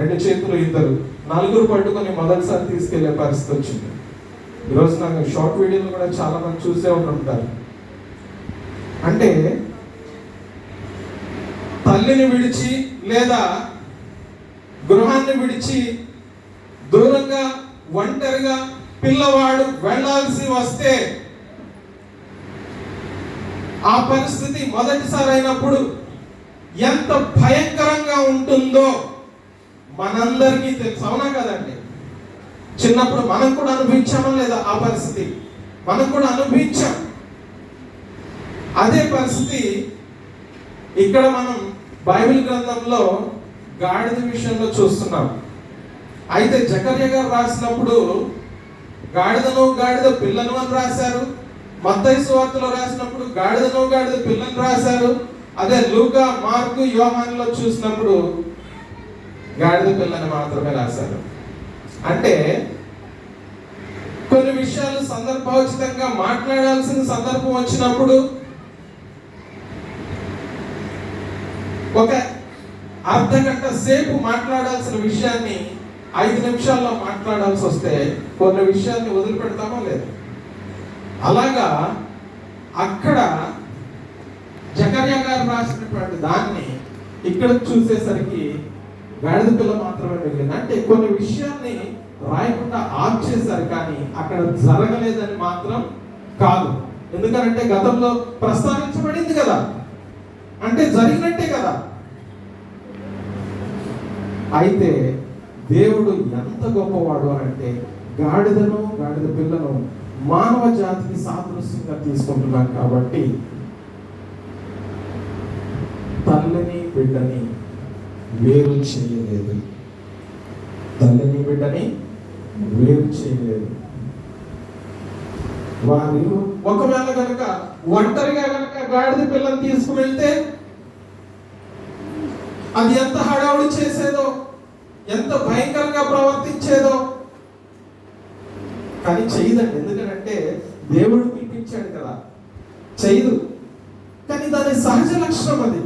2 చేతులు ఇద్దరు, నలుగురు పట్టుకొని మొదటిసారి తీసుకెళ్లే పరిస్థితి వచ్చింది. ఈరోజు నాకు షార్ట్ వీడియోలు కూడా చాలా మంది చూసే ఉంటుంటారు. అంటే తల్లిని విడిచి లేదా గృహాన్ని విడిచి దూరంగా ఒంటరిగా పిల్లవాడు వెళ్ళాల్సి వస్తే ఆ పరిస్థితి మొదటిసారి అయినప్పుడు ఎంత భయంకరంగా ఉంటుందో మనందరికీ తెలుసు. అవునా కదండి? చిన్నప్పుడు మనం కూడా అనుభవించామా లేదా? ఆ పరిస్థితి మనం కూడా అనుభవించాం. అదే పరిస్థితి ఇక్కడ మనం బైబిల్ గ్రంథంలో గాడిద విషయంలో చూస్తున్నాం. అయితే జకర్యా గారు రాసినప్పుడు గాడిద పిల్లను అని రాశారు. మత్తయి సువార్తలో రాసినప్పుడు గాడిద పిల్లను రాశారు. అదే లూకా, మార్కు, యోహానులో చూసినప్పుడు గాడిద పిల్లని మాత్రమే రాశారు. అంటే కొన్ని విషయాలు సందర్భోచితంగా మాట్లాడాల్సిన సందర్భం వచ్చినప్పుడు ఒక అర్ధగంట సేపు మాట్లాడాల్సిన విషయాన్ని 5 నిమిషాల్లో మాట్లాడాల్సి వస్తే కొన్ని విషయాన్ని వదిలిపెడతామా లేదు? అలాగా అక్కడ జకర్యా గారు రాసినటువంటి దాన్ని ఇక్కడ చూసేసరికి గాడిద పిల్ల మాత్రమే మిగిలింది. అంటే కొన్ని విషయాన్ని రాయకుండా ఆఫ్ చేశారు, కానీ అక్కడ జరగలేదని మాత్రం కాదు. ఎందుకంటే గతంలో ప్రస్తావించబడింది కదా, అంటే జరిగినట్టే కదా. అయితే దేవుడు ఎంత గొప్పవాడు అంటే గాడిద పిల్లను మానవ జాతికి సాదృశ్యంగా తీసుకుంటున్నాం కాబట్టి తల్లిని బిడ్డని వేరు చేయలేదు. తల్లిని బిడ్డని వేరు చేయలేదు. వారు ఒకవేళ కనుక ఒంటరిగా కనుక గాడిద పిల్లని తీసుకువెళ్తే అది ఎంత హడావుడి చేసేదో, ఎంత భయంకరంగా ప్రవర్తించేదో. కానీ చేయదండి. ఎందుకంటే దేవుడు పిలిపించాడు కదా, చేయదు. కానీ దాని సహజ లక్షణం అది.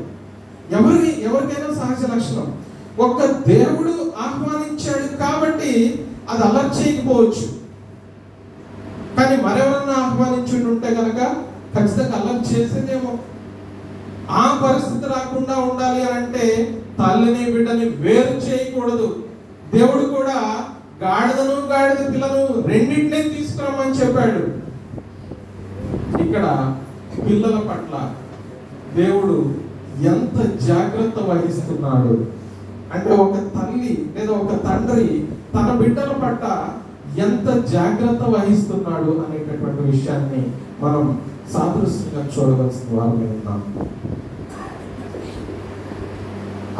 ఎవరికైనా సహజ లక్షణం. ఒక్క దేవుడు ఆహ్వానించాడు కాబట్టి అది అలర్ట్ చేయకపోవచ్చు, కానీ మరెవరన్నా ఆహ్వానించి ఉంటే కనుక ఖచ్చితంగా అలర్ట్ చేసేదేమో. ఆ పరిస్థితి రాకుండా ఉండాలి అంటే తల్లిని బిడ్డని వేరు చేయకూడదు. దేవుడు కూడా గాడిద పిల్లను రెండింటినీ తీసుకురమ్మని చెప్పాడు. ఇక్కడ పిల్లల పట్ల దేవుడు ఎంత జాగ్రత్త వహిస్తున్నాడు అంటే, ఒక తల్లి లేదా ఒక తండ్రి తన బిడ్డల పట్ల ఎంత జాగ్రత్త వహిస్తున్నాడు అనేటటువంటి విషయాన్ని మనం సాదృశ్యంగా చూడవలసిన వారు ఉన్నాం.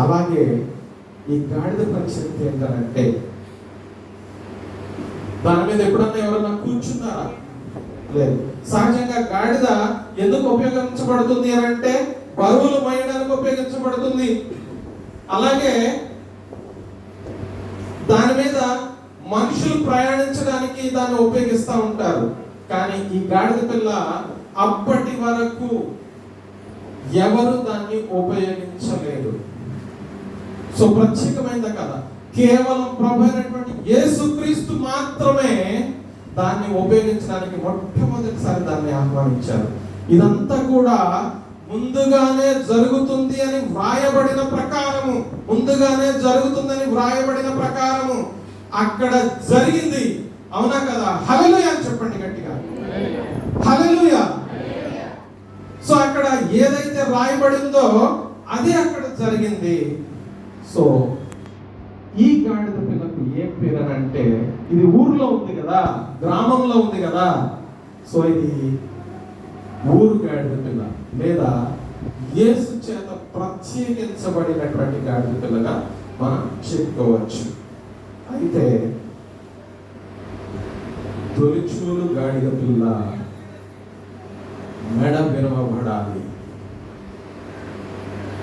అలాగే ఈ గాడిద పరిస్థితి ఏంటంటే, దాని మీద ఎప్పుడన్నా ఎవరన్నా కూర్చున్నారా? లేదు. సహజంగా గాడిద ఎందుకు ఉపయోగించబడుతుంది అని అంటే బరువులు మోయడానికి ఉపయోగించబడుతుంది. అలాగే దాని మీద మనుషులు ప్రయాణించడానికి దాన్ని ఉపయోగిస్తూ ఉంటారు. కానీ ఈ గాడిద పిల్ల అప్పటి వరకు ఎవరు దాన్ని ఉపయోగించలేదు. సో ప్రత్యేకమైనది కదా, కేవలం ప్రభు అయినటువంటి యేసుక్రీస్తు మాత్రమే దాన్ని ఉపయోగించడానికి మొట్టమొదటిసారి దాన్ని ఆహ్వానించారు. ఇదంతా కూడా ముందుగానే జరుగుతుంది అని వ్రాయబడిన ప్రకారము, ముందుగానే జరుగుతుందని వ్రాయబడిన ప్రకారము అక్కడ జరిగింది. అవునా కదా? హల్లెలూయా అని చెప్పండి గట్టిగా, హల్లెలూయా. సో అక్కడ ఏదైతే రాయబడిందో అదే అక్కడ జరిగింది. సో ఈ గాడిద పిల్లకు ఏం పేరు అని అంటే, ఇది ఊర్లో ఉంది కదా, గ్రామంలో ఉంది కదా, సో ఇది ఊరు గాడిద పిల్ల లేదా యేసు చేత ప్రత్యేకించబడినటువంటి గాడిద పిల్లగా మనం చెప్పుకోవచ్చు. అయితే తొలిచూలు గాడిద పిల్ల మెడ విరవబడాలి.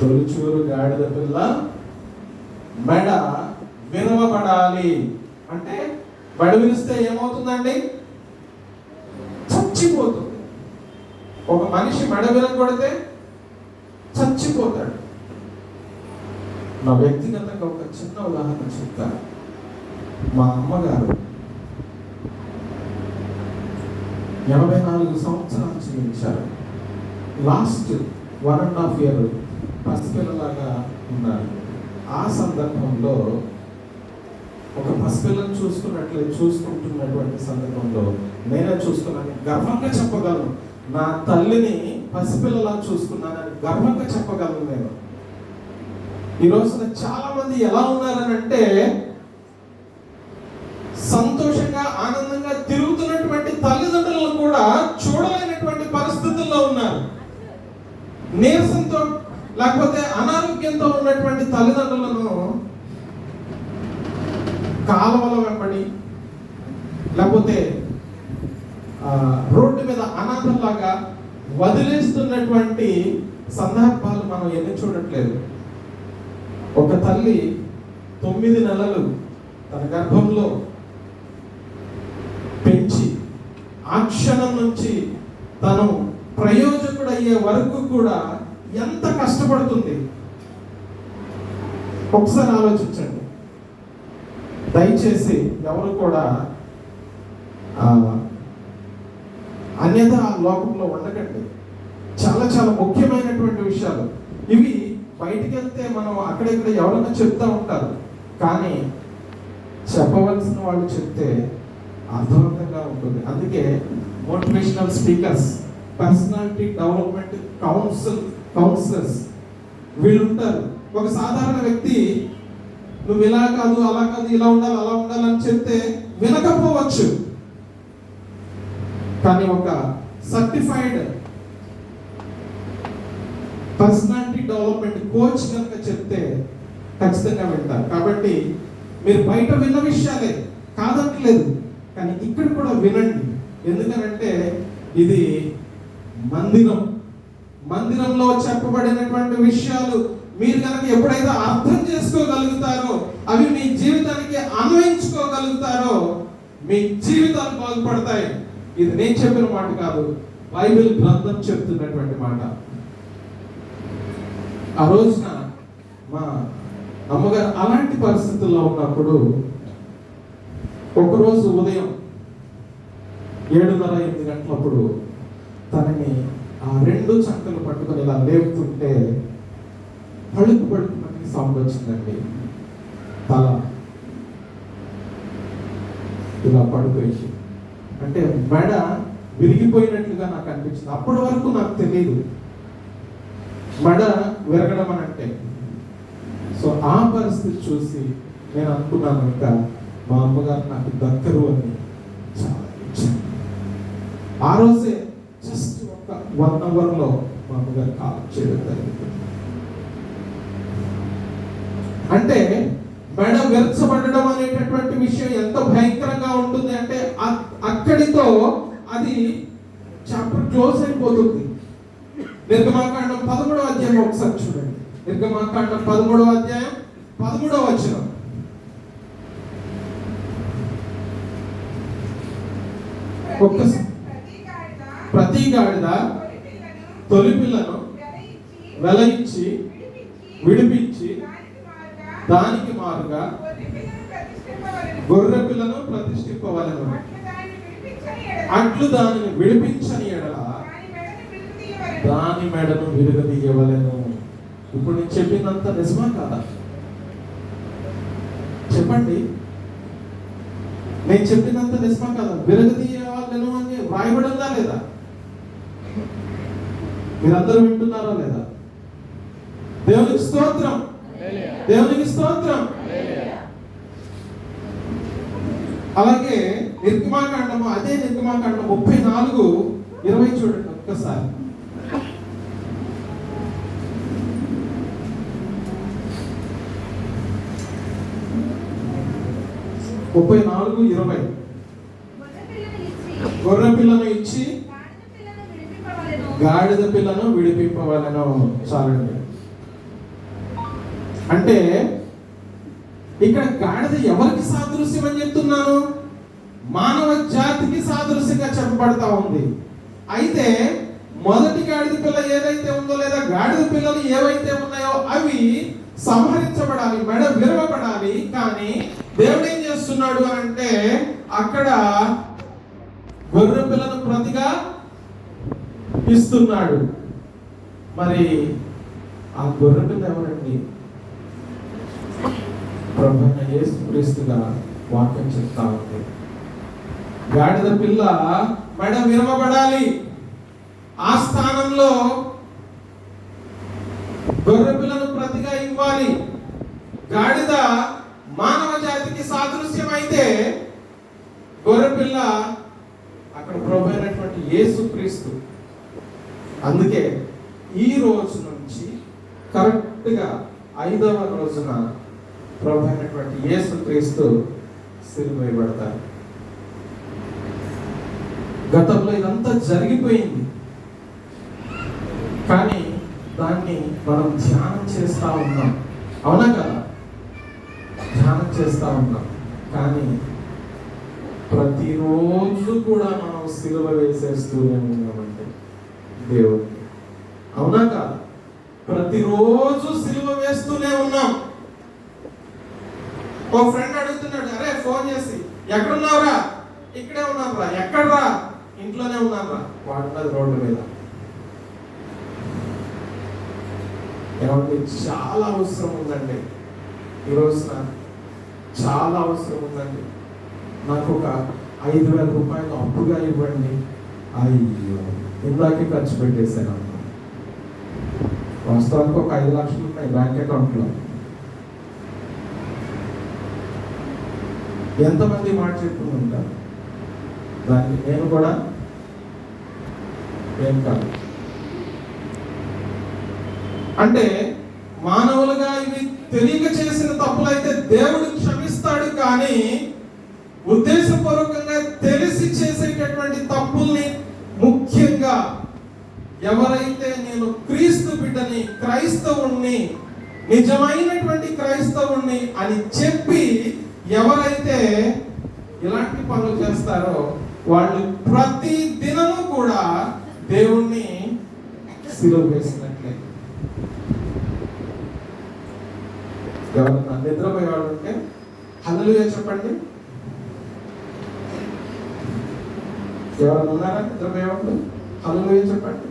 తొలిచూలు గాడిద పిల్ల మెడ విరవబడాలి అంటే మెడ విరిస్తే ఏమవుతుందండి? చచ్చిపోతుంది. ఒక మనిషి మెడ విరగొడితే చచ్చిపోతాడు. నా వ్యక్తిగతంగా ఒక చిన్న ఉదాహరణ చెప్తాను. మా అమ్మగారు 84 సంవత్సరాలు జీవించారు. లాస్ట్ 1.5 year పసిపిల్లలాగా ఉన్నారు. ఆ సందర్భంలో ఒక పసిపిల్లను చూసుకుంటున్నటువంటి సందర్భంలో నేనే చూసుకున్నాను, గర్వంగా చెప్పగలను. నా తల్లిని పసిపిల్లలా చూసుకున్నానని గర్వంగా చెప్పగలను నేను. ఈ రోజున చాలా మంది ఎలా ఉన్నారని అంటే, సంతోషంగా ఆనందంగా తిరుగుతున్నటువంటి తల్లిదండ్రులను కూడా చూడలేనటువంటి పరిస్థితుల్లో ఉన్నారు. నీరసంతో లేకపోతే అనారోగ్యంతో ఉన్నటువంటి తల్లిదండ్రులను కాలువల వెంబడి లేకపోతే రోడ్డు మీద అనాథలాగా వదిలేస్తున్నటువంటి సందర్భాలు మనం ఎన్ని చూడట్లేదు. ఒక తల్లి 9 నెలలు తన గర్భంలో పెంచి ఆ క్షణం నుంచి తను ప్రయోజకుడు అయ్యే వరకు కూడా ఎంత కష్టపడుతుంది ఒకసారి ఆలోచించండి. దయచేసి ఎవరు కూడా అన్యథ లోకంలో ఉండకండి. చాలా చాలా ముఖ్యమైనటువంటి విషయాలు ఇవి. బయటికి వెళ్తే మనం అక్కడెక్కడ ఎవరైనా చెప్తా ఉంటారు, కానీ చెప్పవలసిన వాళ్ళు చెప్తే అర్థవంతంగా ఉంటుంది. అందుకే motivational speakers, personality development counsellors వీళ్ళు ఉంటారు. ఒక సాధారణ వ్యక్తి నువ్వు ఇలా కాదు, అలా కాదు, ఇలా ఉండాలి, అలా ఉండాలని చెప్తే వినకపోవచ్చు. కానీ ఒక సర్టిఫైడ్ పర్సనాలిటీ డెవలప్మెంట్ కోచ్ కనుక చెప్తే ఖచ్చితంగా వింటారు. కాబట్టి మీరు బయట విన్న విషయాలే కాదట్లేదు, కానీ ఇక్కడ కూడా వినండి. ఎందుకనంటే ఇది మందిరంలో చెప్పబడినటువంటి విషయాలు మీరు కనుక ఎప్పుడైతే అర్థం చేసుకోగలుగుతారో, అవి మీ జీవితానికి అన్వయించుకోగలుగుతారో, మీ జీవితాలు బాగుపడతాయి. ఇది నేను చెప్పిన మాట కాదు, బైబిల్ గ్రంథం చెప్తున్నటువంటి మాట. ఆ రోజున మా అమ్మగారు అలాంటి పరిస్థితుల్లో ఉన్నప్పుడు ఒకరోజు ఉదయం 7:30-8 గంటలప్పుడు తనని ఆ 2 చంకలు పట్టుకొని ఇలా లేపుతుంటే పడుకు సౌండ్ వచ్చిందండి. తల ఇలా పడిపోయింది. అంటే మెడ విరిగిపోయినట్లుగా నాకు అనిపించింది. అప్పటి వరకు నాకు తెలియదు మెడ విరగడం అని అంటే. సో ఆ పరిస్థితి చూసి నేను అనుకున్నాను, ఇంకా మా అమ్మగారు నాకు దక్కరు అని చాలా ఇచ్చాను. ఆ రోజే జస్ట్ ఒక 1 hourలో మా అమ్మగారు కాల్ చేయడం జరిగింది. అంటే మెడ విరచబడడం అనేటటువంటి విషయం ఎంత భయంకరంగా ఉంటుంది అంటే అక్కడితో అది చాప్టర్ క్లోజ్ అయిపోతుంది. నిర్గమాకాండం 13వ అధ్యాయం ఒకసారి చూడండి. నిర్గమాకాండం 13వ అధ్యాయం 13వ వచనం. ప్రతి గాడిద తొలి పిల్లను వెల ఇచ్చి విడిపించి దానికి మారుగా గొర్రె పిల్లను ప్రతిష్ఠింపవలెను. అట్లు దానిని విడిపించని ఎడల దాని మెడను విరగదీయవలెను. ఇప్పుడు నేను చెప్పిందంత నిజమా కాదా? చెప్పండి, నేను చెప్పినంత నిజమా కదా? విరగదీయవలెను అని వ్రాయబడిందా లేదా? మీరందరూ వింటున్నారా లేదా? దేవునికి స్తోత్రం, దేవునికి స్తోత్రం. అలాగే నిర్గమాకాండము, అదే నిర్గమాకాండం 34:20 చూడండి ఒక్కసారి. 34:20 గొర్రె పిల్లను ఇచ్చి గాడిద పిల్లను విడిపింపవలెను. చాలండి. అంటే ఇక్కడ గాడిద ఎవరికి సాదృశ్యం అని చెప్తున్నాను? మానవ జాతికి సాదృశ్యంగా చెప్పబడతా ఉంది. అయితే మొదటి గాడిద పిల్ల ఏదైతే ఉందో, లేదా గాడిద పిల్లలు ఏవైతే ఉన్నాయో అవి సంహరించబడాలి, మెడ విరవబడాలి. కానీ దేవుడు ఏం చేస్తున్నాడు అంటే అక్కడ గొర్రె పిల్లను ప్రతిగా ఇస్తున్నాడు. మరి ఆ గొర్రె పిల్ల ఎవరండి? ప్రభువైన యేసుక్రీస్తుగా వాక్యం చెప్తా ఉంది. గాడిద పిల్ల మెడ విరవబడాలి, ఆ స్థానంలో గొర్రె పిల్లను ప్రతిగా ఇవ్వాలి. గాడిద మానవ జాతికి సాదృశ్యం అయితే గొర్రె పిల్ల అక్కడ ప్రభు అయినటువంటి యేసుక్రీస్తు. అందుకే ఈ రోజు నుంచి కరెక్ట్గా 5వ రోజున ప్రభు అయినటువంటి యేసుక్రీస్తు సిలువ వేయబడతారు. గతంలో ఇదంతా జరిగిపోయింది, కానీ దాన్ని మనం ధ్యానం చేస్తా ఉన్నాం. అవునా కదా? ధ్యానం చేస్తా ఉన్నాం. కానీ ప్రతిరోజు కూడా మనం సిలువ వేసేస్తూనే ఉన్నామంటే దేవుడు. అవునా కాదు? ప్రతిరోజు సిలువ వేస్తూనే ఉన్నాం. ఓ ఫ్రెండ్ అడుగుతున్నాడు, అరే ఫోన్ చేసి, ఎక్కడున్నావురా? ఇక్కడే ఉన్నానురా. ఎక్కడరా? ఇంట్లోనే ఉన్నానురా. వాడున్నది రోడ్డు మీద. ఏమంటే చాలా అవసరం ఉందండి ఈ రోజున, చాలా అవసరం ఉందండి. నాకు ఒక 5,000 రూపాయలు అప్పుగా ఇవ్వండి. అయ్యో, ఇందాకే ఖర్చు పెట్టేశాను అన్న. వాస్తవానికి ఒక 5 లక్షలు ఉన్నాయి బ్యాంక్ అకౌంట్లో. ఎంతమంది మాట చెప్పుకుంటారు? దానికి నేను కూడా ఏం కాదు. అంటే మానవులుగా ఇవి తెలియక చేసిన తప్పులైతే దేవుడు క్షమిస్తాడు. కానీ ఉద్దేశపూర్వకంగా తెలిసి చేసేటటువంటి తప్పుల్ని, ముఖ్యంగా ఎవరైతే నేను క్రీస్తు బిడ్డని, క్రైస్తవుణ్ణి, నిజమైనటువంటి క్రైస్తవుణ్ణి అని చెప్పి ఎవరైతే ఇలాంటి పనులు చేస్తారో వాళ్ళు ప్రతి దినము కూడా దేవుణ్ణి సిలువ వేసినట్లే. ఎవరన్నా నిద్రపోయేవాడు ఉంటే హల్లెలూయా చెప్పండి. ఎవరన్నా ఉన్నారా నిద్రపోయేవాళ్ళు? హల్లెలూయా చెప్పండి.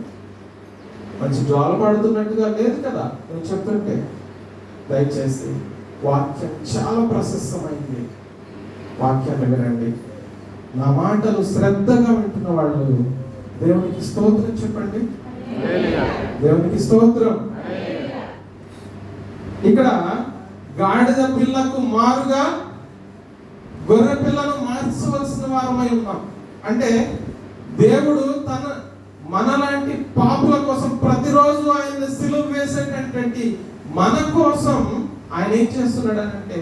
మంచి జ్వాల పడుతున్నట్టుగా లేదు కదా నేను చెప్తుంటే. దయచేసి వాక్యం చాలా ప్రశస్తమైంది. వాక్యాన్ని వినండి. నా మాటలు శ్రద్ధగా వింటున్న వాళ్ళు దేవునికి స్తోత్రం చెప్పండి. దేవునికి స్తోత్రం. ఇక్కడ గాడిద పిల్లకు మారుగా గొర్రె పిల్లను మార్చవలసిన వారమై ఉన్నాం. అంటే దేవుడు మనలాంటి పాపుల కోసం ప్రతిరోజు ఆయన సిలువ వేసేటటువంటి మన కోసం ఆయన ఏం చేస్తున్నాడు అంటే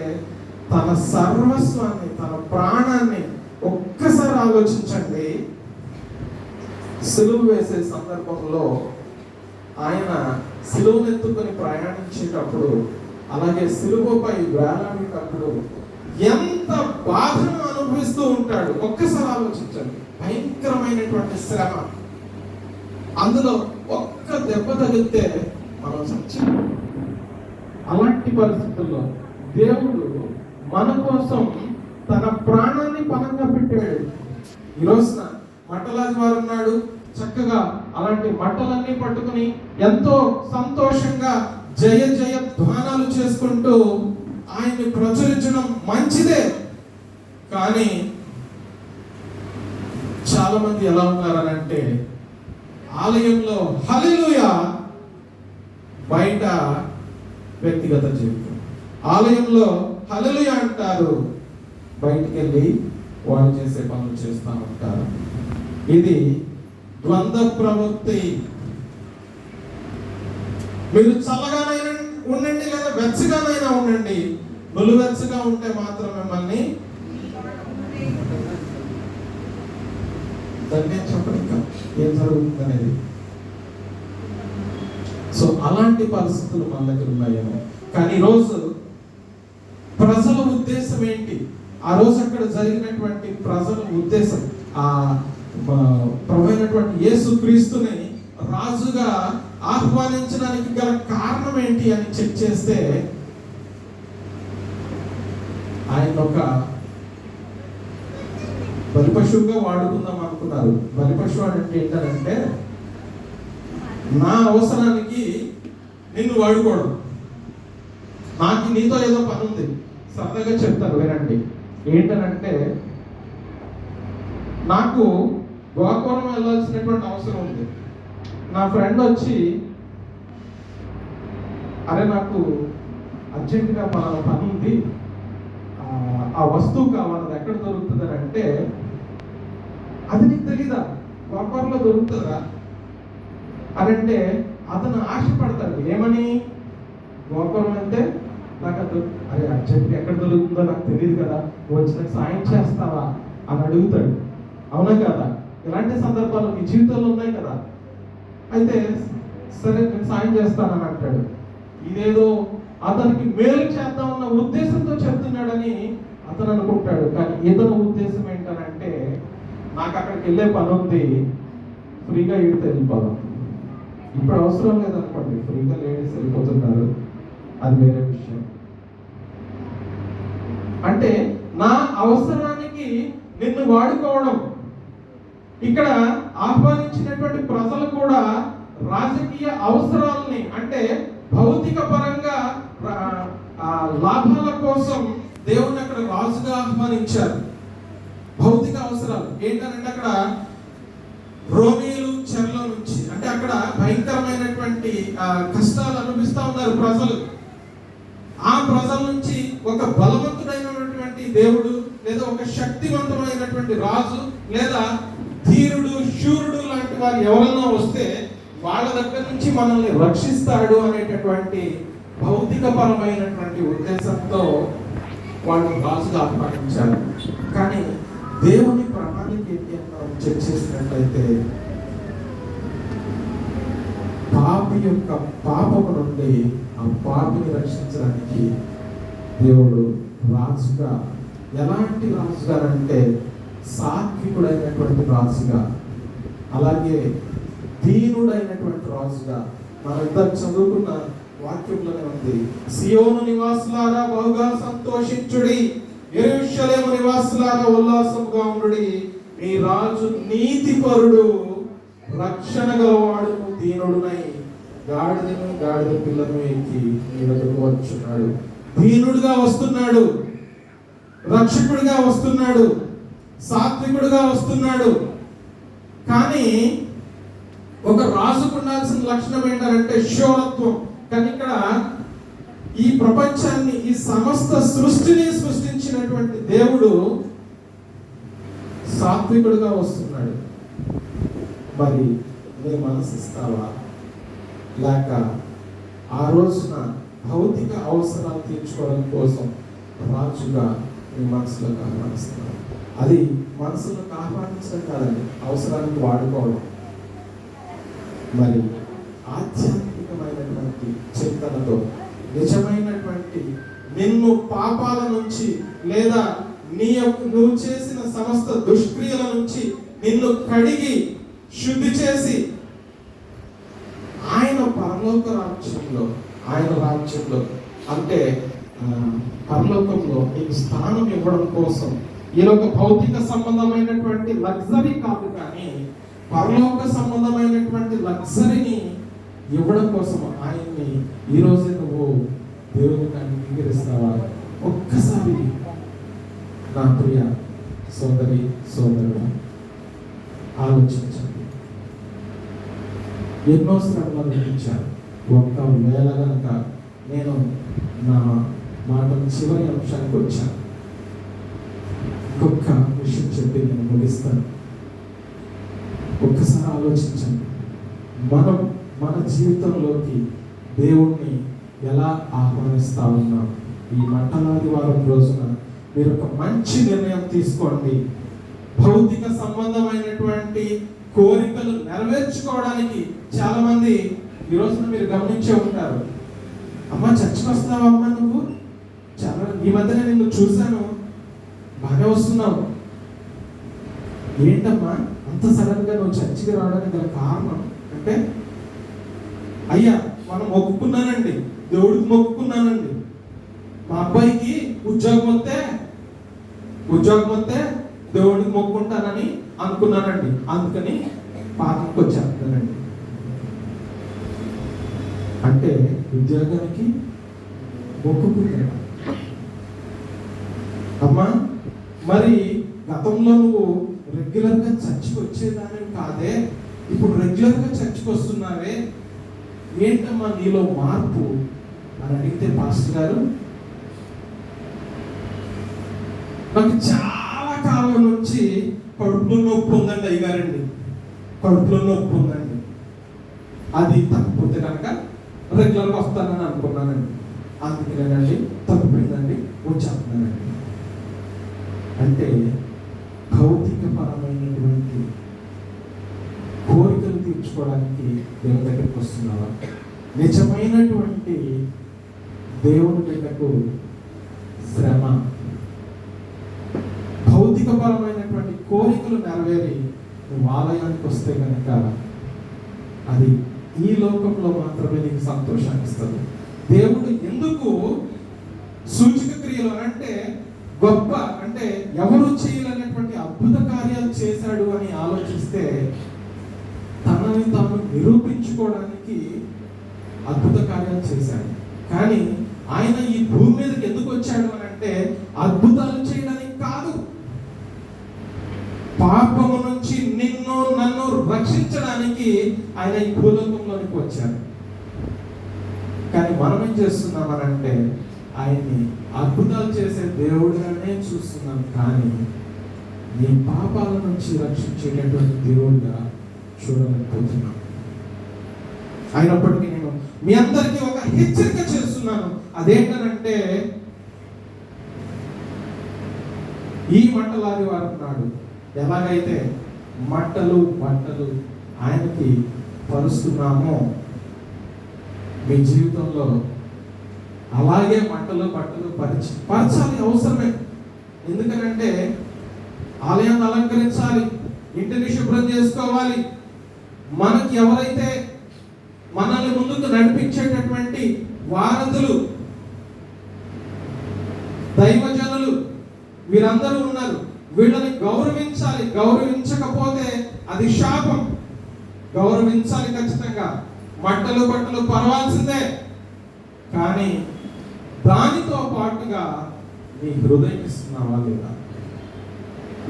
తన సర్వస్వాన్ని, తన ప్రాణాన్ని ఒక్కసారి ఆలోచించండి. సిలువ వేసే సందర్భంలో ఆయన సిలువనెత్తుకొని ప్రయాణించేటప్పుడు, అలాగే సిలువపై వేలాడేటప్పుడు ఎంత బాధను అనుభవిస్తూ ఉంటాడు. ఒక్కసారి ఆలోచించండి. భయంకరమైనటువంటి శ్రమ. అందులో ఒక్క దెబ్బ తగిలితే మనం చచ్చాం. అలాంటి పరిస్థితుల్లో దేవుడు మన కోసం తన ప్రాణాన్ని పణంగా పెట్టాడు. ఈ రోజున మట్టలాది వారు ఉన్నాడు. చక్కగా అలాంటి మట్టలన్నీ పట్టుకుని ఎంతో సంతోషంగా జయ జయ ధ్వానాలు చేసుకుంటూ ఆయన్ని ప్రచురించడం మంచిదే. కానీ చాలా మంది ఎలా ఉన్నారనంటే ఆలయంలో హల్లెలూయా, బయట వ్యక్తిగత జీవితం. ఆలయంలో హల్లెలూయా అంటారు, బయటికి వెళ్ళి వాళ్ళు చేసే పనులు చేస్తూ ఉంటారు. ఇది ద్వంద్వ ప్రవృత్తి. మీరు చల్లగానైనా ఉండండి లేదా వెచ్చగానైనా ఉండండి, నులువెచ్చగా ఉంటే మాత్రం మిమ్మల్ని చెప్పండి ఇంకా ఏం జరుగుతుంది అనేది. సో అలాంటి పరిస్థితులు మన దగ్గర ఉన్నాయేమో. కానీ ఈరోజు ప్రజల ఉద్దేశం ఏంటి? ఆ రోజు అక్కడ జరిగినటువంటి ప్రజల ఉద్దేశం, ఆ ప్రభువైనటువంటి యేసుక్రీస్తుని రాజుగా ఆహ్వానించడానికి గల కారణం ఏంటి అని చెక్ చేస్తే ఆయన ఒక బలిపశువుగా వాడుకుందాం అనుకున్నారు. బలిపశువు అంటే ఏంటంటే నా అవసరానికి నిన్ను వాడుకోవడం. నాకు నీతో ఏదో పని ఉంది, సరదాగా చెప్తాను వినండి. ఏంటనంటే నాకు గోకవరం వెళ్ళాల్సినటువంటి అవసరం ఉంది. నా ఫ్రెండ్ వచ్చి, అరే నాకు అర్జెంటుగా పని ఉంది, ఆ వస్తువు కావాలి, ఎక్కడ దొరుకుతుంది అని అంటే, అది నీకు తెలీదా? గోకవరంలో దొరుకుతుందా అని అంటే అతను ఆశపడతాడు. ఏమని? గోకవరం అంటే నాకు అరే అర్జెంట్గా ఎక్కడ దొరుకుతుందో నాకు తెలియదు కదా, వచ్చి నాకు సాయం చేస్తావా అని అడుగుతాడు. అవునా కదా? ఇలాంటి సందర్భాలు మీ జీవితంలో ఉన్నాయి కదా. అయితే సరే నేను సాయం చేస్తానని అంటాడు. ఇదేదో అతనికి మేలు చేద్దామన్న ఉద్దేశంతో చెప్తున్నాడని అతను అనుకుంటాడు. కానీ ఇతని ఉద్దేశం ఏంటనంటే, నాకు అక్కడికి వెళ్ళే పని ఉంది, ఫ్రీగా ఈడితే వెళ్ళిపోదాం. ఇప్పుడు అవసరం లేదనుకోండి, ఫ్రీగా లేడీస్ వెళ్ళిపోతున్నారు, అది వేరే విషయం. అంటే నా అవసరానికి నిన్ను వాడుకోవడం. ఇక్కడ ఆహ్వానించినటువంటి ప్రజలు కూడా రాజకీయ అవసరాలని, అంటే భౌతిక పరంగా లాభాల కోసం దేవుణ్ణి అక్కడ రాజుగా ఆహ్వానించారు. భౌతిక అవసరాలు ఏంటంటే అక్కడ రోమీలు చెరలో నుంచి, అంటే అక్కడ భయంకరమైనటువంటి కష్టాలు అనుభవిస్తూ ఉన్నారు ప్రజలు. ఆ ప్రజల నుంచి ఒక బలవంతుడైనటువంటి దేవుడు లేదా ఒక శక్తివంతమైనటువంటి రాజు లేదా ధీరుడు శూరుడు లాంటి వారు ఎవరన్నా వస్తే వాళ్ళ దగ్గర నుంచి మనల్ని రక్షిస్తాడు అనేటటువంటి భౌతిక పరమైనటువంటి ఉద్దేశంతో వాళ్ళు రాజుగా ఆహ్వానించారు. కానీ దేవుని ప్రణాళిక ఏంటి అని చెక్ చేసినట్లయితే, పాపి యొక్క పాపము నుండి ఆ పాపిని రక్షించడానికి దేవుడు రాజుగా, ఎలాంటి రాజుగా అంటే సాత్వికుడైనటువంటి రాజుగా, అలాగే దీనుడైనటువంటి రాజుగా. మనం ఇంతకు చదువుకున్న వాక్యంలోనే ఉంది, సియోను నివాసులారా బహుగా సంతోషించుడి, యెరూషలేము నివాసులారా ఉల్లాసముగా ఉండుడి, మీ రాజు నీతిపరుడు, రక్షణ గలవాడు, దీనుడునై గాడిద పిల్లను ఎక్కి మీ దగ్గరకు వచ్చున్నాడు. దీనుడుగా వస్తున్నాడు, రక్షకుడిగా వస్తున్నాడు, సాత్వికుడిగా వస్తున్నాడు. కానీ ఒక రాజుకు ఉండాల్సిన లక్షణం ఏంటంటే శూరత్వం. కానీ ఇక్కడ ఈ ప్రపంచాన్ని, ఈ సమస్త సృష్టిని సృష్టించినటువంటి దేవుడు సాత్వికుడిగా వస్తున్నాడు. మరి నీ మనసు ఇస్తావా? లేక ఆ రోజున భౌతిక అవసరాలు తీర్చుకోవడం కోసం రాజుగా నీ మనసులోకి ఆహ్వానిస్తున్నావు? అది మనసులోకి ఆహ్వానించడం కాదండి, అవసరానికి వాడుకోవడం. మరి ఆధ్యాత్మికమైనటువంటి చింతనతో, నిజమైనటువంటి నిన్ను పాపాల నుంచి లేదా నువ్వు చేసిన సమస్త దుష్క్రియల నుంచి నిన్ను కడిగి శుద్ధి చేసి ఆయన పరలోక రాజ్యంలో, ఆయన రాజ్యంలో అంటే పరలోకంలో నీకు స్థానం ఇవ్వడం కోసం, ఈ ఒక భౌతిక సంబంధమైనటువంటి లగ్జరీ కాదు, కానీ పరలోక సంబంధమైనటువంటి లగ్జరీని ఇవ్వడం కోసం ఆయన్ని ఈరోజే నువ్వు దేవునికి అంగీకరిస్తావా? ఒక్కసారి నా ప్రియ సోదరి సోదరుడు ఆలోచించండి. ఎన్నో శ్రమలు అనుభవించారు. ఒకవేళ కనుక నేను నా మాటలు చివరి అంశానికి వచ్చాను. ఇంకొక విషయం చెప్పి నేను ముగిస్తాను. ఒక్కసారి ఆలోచించండి, మనం మన జీవితంలోకి దేవుణ్ణి ఎలా ఆహ్వానిస్తా ఉన్నాం? ఈ మంటలాదివారం రోజున మీరు ఒక మంచి నిర్ణయం తీసుకోండి. భౌతిక సంబంధమైనటువంటి కోరికలు నెరవేర్చుకోవడానికి చాలా మంది ఈ రోజున మీరు గమనించే ఉంటారు. అమ్మ చర్చికి వస్తున్నావమ్మా, నువ్వు చాలా ఈ మధ్యనే నిన్ను చూశాను, బాగా వస్తున్నావు, ఏంటమ్మా అంత సడన్ గా నువ్వు చర్చికి రావడానికి గల కారణం అంటే, అయ్యా మనం మొక్కుకున్నానండి, దేవుడికి మొక్కుకున్నానండి, మా అబ్బాయికి ఉద్యోగం వస్తే దేవుడికి మొక్కుంటానని అనుకున్నానండి, అందుకని పాపకు వచ్చేస్తానండి. అంటే ఉద్యోగానికి మొక్కుకున్నాడు. అమ్మా మరి గతంలో నువ్వు రెగ్యులర్గా చర్చికి వచ్చేదాని కాదే, ఇప్పుడు రెగ్యులర్గా చర్చికి వస్తున్నావే, ఏంటమ్మా నీలో మార్పు అని అడిగితే, పాస్టర్ గారు నాకు చాలా కాలం నుంచి కడుపులో నొప్పి ఉందండి అయ్యగారండి, కడుపులో నొప్పి ఉందండి, అది తగ్గిపోతే కనుక రెగ్యులర్గా వస్తానని అనుకున్నానండి, అందుకేనండి తగ్గిపోయిందండి వచ్చేస్తున్నానండి. అంటే భౌతిక పరమైనటువంటి కోరికలు తీర్చుకోవడానికి దేవుని దగ్గరికి వస్తున్నావా? నిజమైనటువంటి దేవుని బిడ్డకు శ్రమ, భౌతిక పరమైనటువంటి కోరికలు నెరవేరి నువ్వు ఆలయానికి వస్తే కనుక అది ఈ లోకంలో మాత్రమే నీకు సంతోషాన్ని ఇస్తుంది. దేవుడు ఎందుకు సూచక క్రియలు అంటే గొప్ప అంటే ఎవరు చేయలేనటువంటి అద్భుత కార్యాలు చేశాడు అని ఆలోచిస్తే, తనని తాను నిరూపించుకోవడానికి అద్భుత కార్యాలు చేశాడు. కానీ ఆయన ఈ భూమి మీదకి ఎందుకు వచ్చాడు అని అంటే అద్భుతాలు చేయడానికి కాదు, పాపము నుంచి నిన్ను నన్ను రక్షించడానికి ఆయన ఈ భూలోకంలోనికి వచ్చాడు. కానీ మనం ఏం చేస్తున్నామనంటే ఆయన్ని అద్భుతాలు చేసే దేవుడిగానే చూస్తున్నాం, కానీ నీ పాపాల నుంచి రక్షించేటటువంటి దేవుడిగా చూడలేకపోతున్నాం. అయినప్పటికీ నేను మీ అందరికీ ఒక హెచ్చరిక చేస్తున్నాను. అదేంటనంటే, ఈ మంటలాదివారం నాడు ఎలాగైతే బట్టలు ఆయనకి పరుస్తున్నామో మీ జీవితంలో అలాగే బట్టలు పరచాలి, అవసరమే. ఎందుకనంటే ఆలయాన్ని అలంకరించాలి, ఇంటిని శుభ్రం చేసుకోవాలి. మనకి ఎవరైతే మనల్ని ముందుకు నడిపించేటటువంటి వారధులు, దైవజనులు వీరందరూ ఉన్నారు, వీళ్ళని గౌరవించాలి. గౌరవించకపోతే అది శాపం. గౌరవించాలి ఖచ్చితంగా, బట్టలు పరవాల్సిందే. కానీ దానితో పాటుగా నీ హృదయం ఇస్తున్నావా లేదా,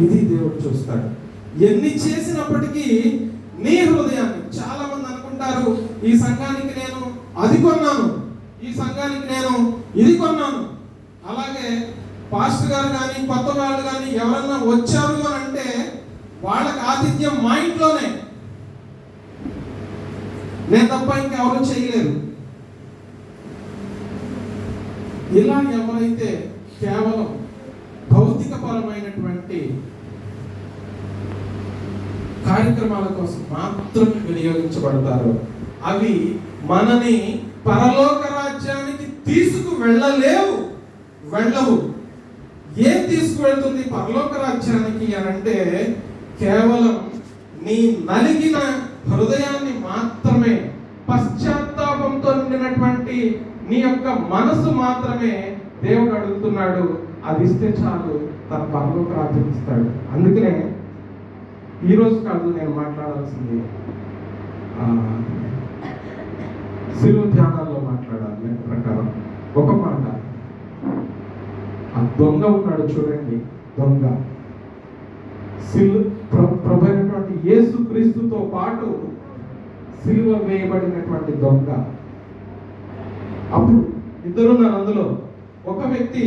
ఇది దేవుడు చూస్తాడు. ఎన్ని చేసినప్పటికీ నీ హృదయాన్ని, చాలా మంది అనుకుంటారు ఈ సంఘానికి నేను అది కొన్నాను, ఈ సంఘానికి నేను ఇది కొన్నాను. అలాగే పాస్టర్ గారు కానీ కొత్త వాళ్ళు కానీ ఎవరన్నా వచ్చారు అని అంటే వాళ్ళకి ఆతిథ్యం మా ఇంట్లోనే, నేను తప్ప ఇంకెవరు చేయలేరు. ఇలా ఎవరైతే కేవలం భౌతిక పరమైనటువంటి కార్యక్రమాల కోసం మాత్రమే వినియోగించబడతారో అవి మనని పరలోక రాజ్యానికి వెళ్ళవు. ఏం తీసుకువెళ్తుంది పరలోక రాజ్యానికి అని అంటే కేవలం నీ నలిగిన హృదయాన్ని మాత్రమే, పశ్చాత్తాపంతో నిండినటువంటి నీ యొక్క మనసు మాత్రమే దేవుడు అడుగుతున్నాడు. అది ఇస్తే చాలు, తన పరలోక రాజ్యం ఇస్తాడు. అందుకనే ఈరోజు కాదు నేను మాట్లాడాల్సింది శిలువ ధ్యానాల్లో మాట్లాడాలి. లెక్క ప్రకారం ఒక మాట, ఆ దొంగ ఉన్నాడు చూడండి, దొంగ ప్రభు అయినటువంటి యేసు క్రీస్తుతో పాటు సిలువ వేయబడినటువంటి దొంగ. అప్పుడు ఇద్దరున్నారు అందులో. ఒక వ్యక్తి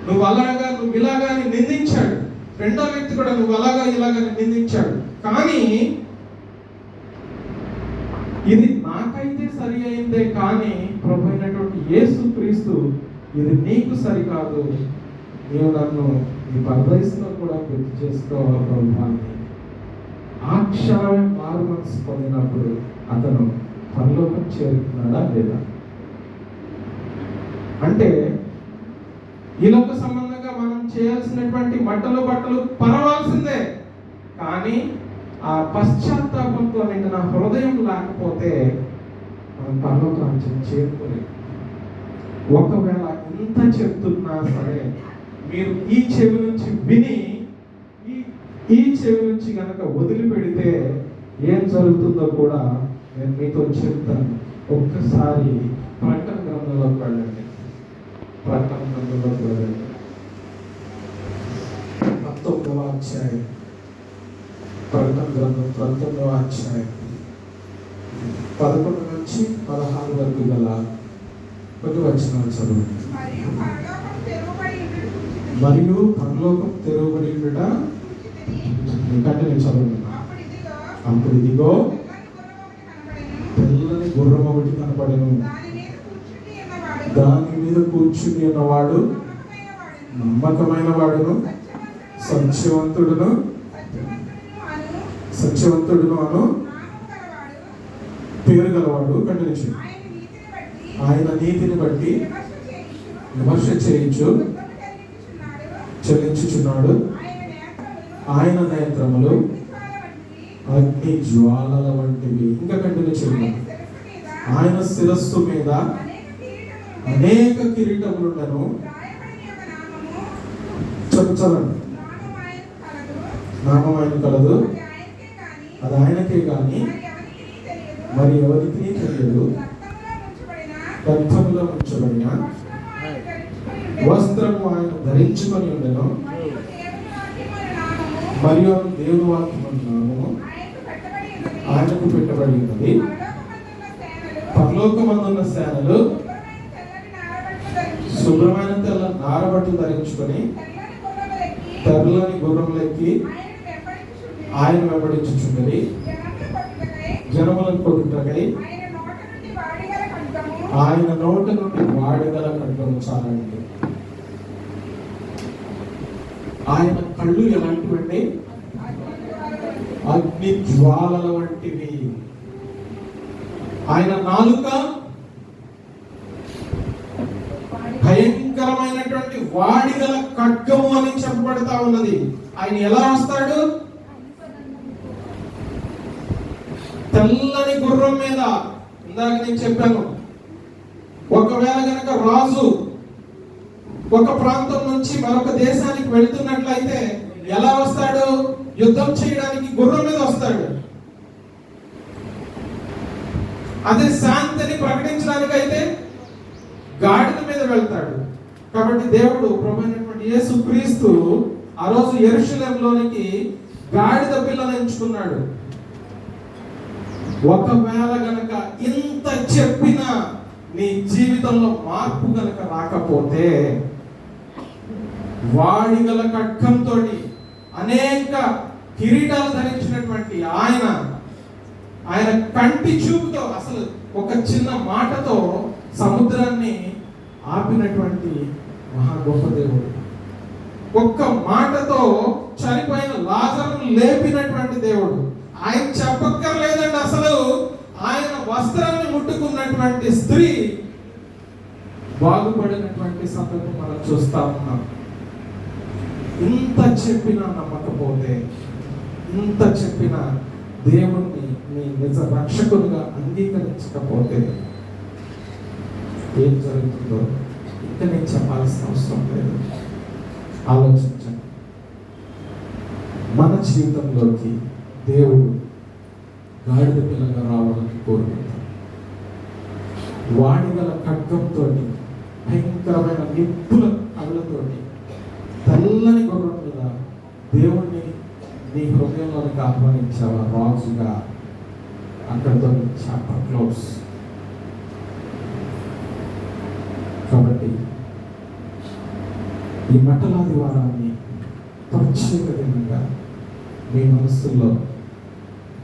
నువ్వు ఇలాగా నిందించాడు, రెండో వ్యక్తి కూడా నువ్వు ఇలాగా నిందించాడు. కానీ ఇది నాకైతే సరి అయిందే, కానీ ప్రభు అయినటువంటి యేసు క్రీస్తు ఇది నీకు సరికాదు, నీవు నన్ను ఈ పరదేశంలో కూడా గుర్తు చేసుకోవాలి ప్రభుత్వాన్ని. ఆ క్షణమే మారు మనసు పొందినప్పుడు అతను పరలోకం చేరుకున్నాడా లేదా? అంటే ఈ లోక సంబంధంగా మనం చేయాల్సినటువంటి బట్టలు పరవాల్సిందే, కానీ ఆ పశ్చాత్తాపంతో నిండిన హృదయం లేకపోతే మనం పరలోక రాజ్యం చేరుకోలేదు. ఒకవేళ ఎంత చెప్తున్నా సరే మీరు ఈ చెవి నుంచి విని ఈ చెవి నుంచి కనుక వదిలిపెడితే ఏం జరుగుతుందో కూడా నేను మీతో చెప్తాను. ఒక్కసారి ప్రకటన గ్రంథంలోకి వెళ్ళండి. ప్రకటన గ్రంథంలోకి వెళ్ళండి. 19వ అధ్యాయం. ప్రకటన గ్రంథం 19వ అధ్యాయం 11 నుంచి 16 వరకు గల కొన్ని వచనాలు చదువు. మరియు పరలోకం తెరవబడి కంటే నేను చదువుతున్నా. అప్పుడు ఇదిగో తెల్లని గుర్రం ఒకటి కనపడెను. దాని మీద కూర్చుని ఉన్నవాడు నమ్మకమైన వాడును, సత్యవంతుడును అను పేరు గలవాడు. కంటిన్యూ. ఆయన నీతిని బట్టి విమర్శ చెల్లించుచున్నాడు. ఆయన నేత్రములు అగ్ని జ్వాలల వంటివి. ఇంకా కంటిన్యూ చేయండి. ఆయన శిరస్సు మీద అనేక కిరీటములుండెను. చదవండి. నామం ఆయన కలదు, అది ఆయనకే గాని మరి ఎవరికి తెలియదు. రక్తములో ఉంచబడిన వస్త్రము ఆయన ధరించుకొని ఉండెను. మరియు దేవుని వాక్యము నామము ఆయనకు పెట్టబడి ఉన్నది. పరలోకమందున్న సేనలు శుభ్రమైన తెల్ల నారబట్లు ధరించుకొని తెల్లని గుర్రములెక్కి ఆయన వెంబడించుచున్నది. జనములను కొట్టుటకై ఆయన నోట నుండి వాడిగల ఖడ్గము. చాలండి. ఆయన కళ్ళు ఎలాంటివండి? అగ్ని జ్వాలల వంటివి. ఆయన నాలుక భయంకరమైనటువంటి వాడిగల ఖడ్గము అని చెప్పబడతా ఉన్నది. ఆయన ఎలా వస్తాడు? తెల్లని గుర్రం మీద. ఇందాక నేను చెప్పాను, ఒకవేళ గనక రాజు ఒక ప్రాంతం నుంచి మరొక దేశానికి వెళుతున్నట్లయితే ఎలా వస్తాడు? యుద్ధం చేయడానికి గుర్రం మీద వస్తాడు. అదే శాంతిని ప్రకటించడానికి అయితే గాడిద మీద వెళ్తాడు. కాబట్టి దేవుడు ప్రభువైనటువంటి యేసు క్రీస్తు ఆ రోజు యెరూషలేములోనికి గాడిద పిల్లను ఎంచుకున్నాడు. ఒకవేళ గనక ఇంత చెప్పినా నీ జీవితంలో మార్పు గనక రాకపోతే వాడిగల ఖడ్గంతో అనేక కిరీటాలు ధరించినటువంటి ఆయన కంటి చూపుతో, అసలు ఒక చిన్న మాటతో సముద్రాన్ని ఆపినటువంటి మహా గొప్ప దేవుడు. ఒక్క మాటతో చనిపోయిన లాజరును లేపినటువంటి దేవుడు. ఆయన చెప్పక్కర్లేదండి. అసలు ఆయన వస్త్రాన్ని ముట్టుకున్నటువంటి స్త్రీ బాగుపడినటువంటి సందర్భం మనం చూస్తా ఉన్నాం. ఇంత చెప్పినా నమ్మకపోతే, ఇంత చెప్పినా దేవుణ్ణి నీ నిజ రక్షకులుగా అంగీకరించకపోతే ఏం జరుగుతుందో ఇంకా నేను చెప్పాల్సిన అవసరం లేదు. ఆలోచించండి. మన జీవితంలోకి దేవుడు గాడిద పిల్లగా రావాలని కోరుకుంటాడు. వాడిగల ఖడ్గంతో, భయంకరమైన నిప్పుల కళ్ళతోటి, తెల్లని గుర్రం మీద దేవుణ్ణి నీ హృదయంలోనికి ఆహ్వానించావా రాజుగా? అక్కడితో చాప్టర్ క్లోజ్. కాబట్టి ఈ మట్టలాది వారాన్ని ప్రత్యేక దినంగా మీ మనస్సుల్లో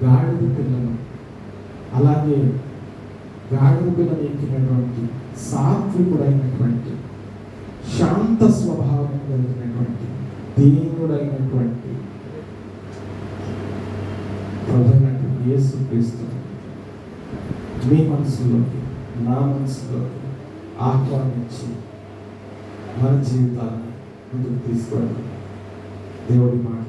గాడిద పిల్లను, అలాగే గాడిద పిల్లని ఎక్కినటువంటి సాత్వికుడైనటువంటి, శాంత స్వభావం కలిగినటువంటి, దీనుడైనటువంటి ప్రభువైనటువంటి యేసుక్రీస్తు మీ మనసులోకి, నా మనసులోకి ఆహ్వానించి మన జీవితాన్ని ముందుకు తీసుకోండి. దేవుడి మాట.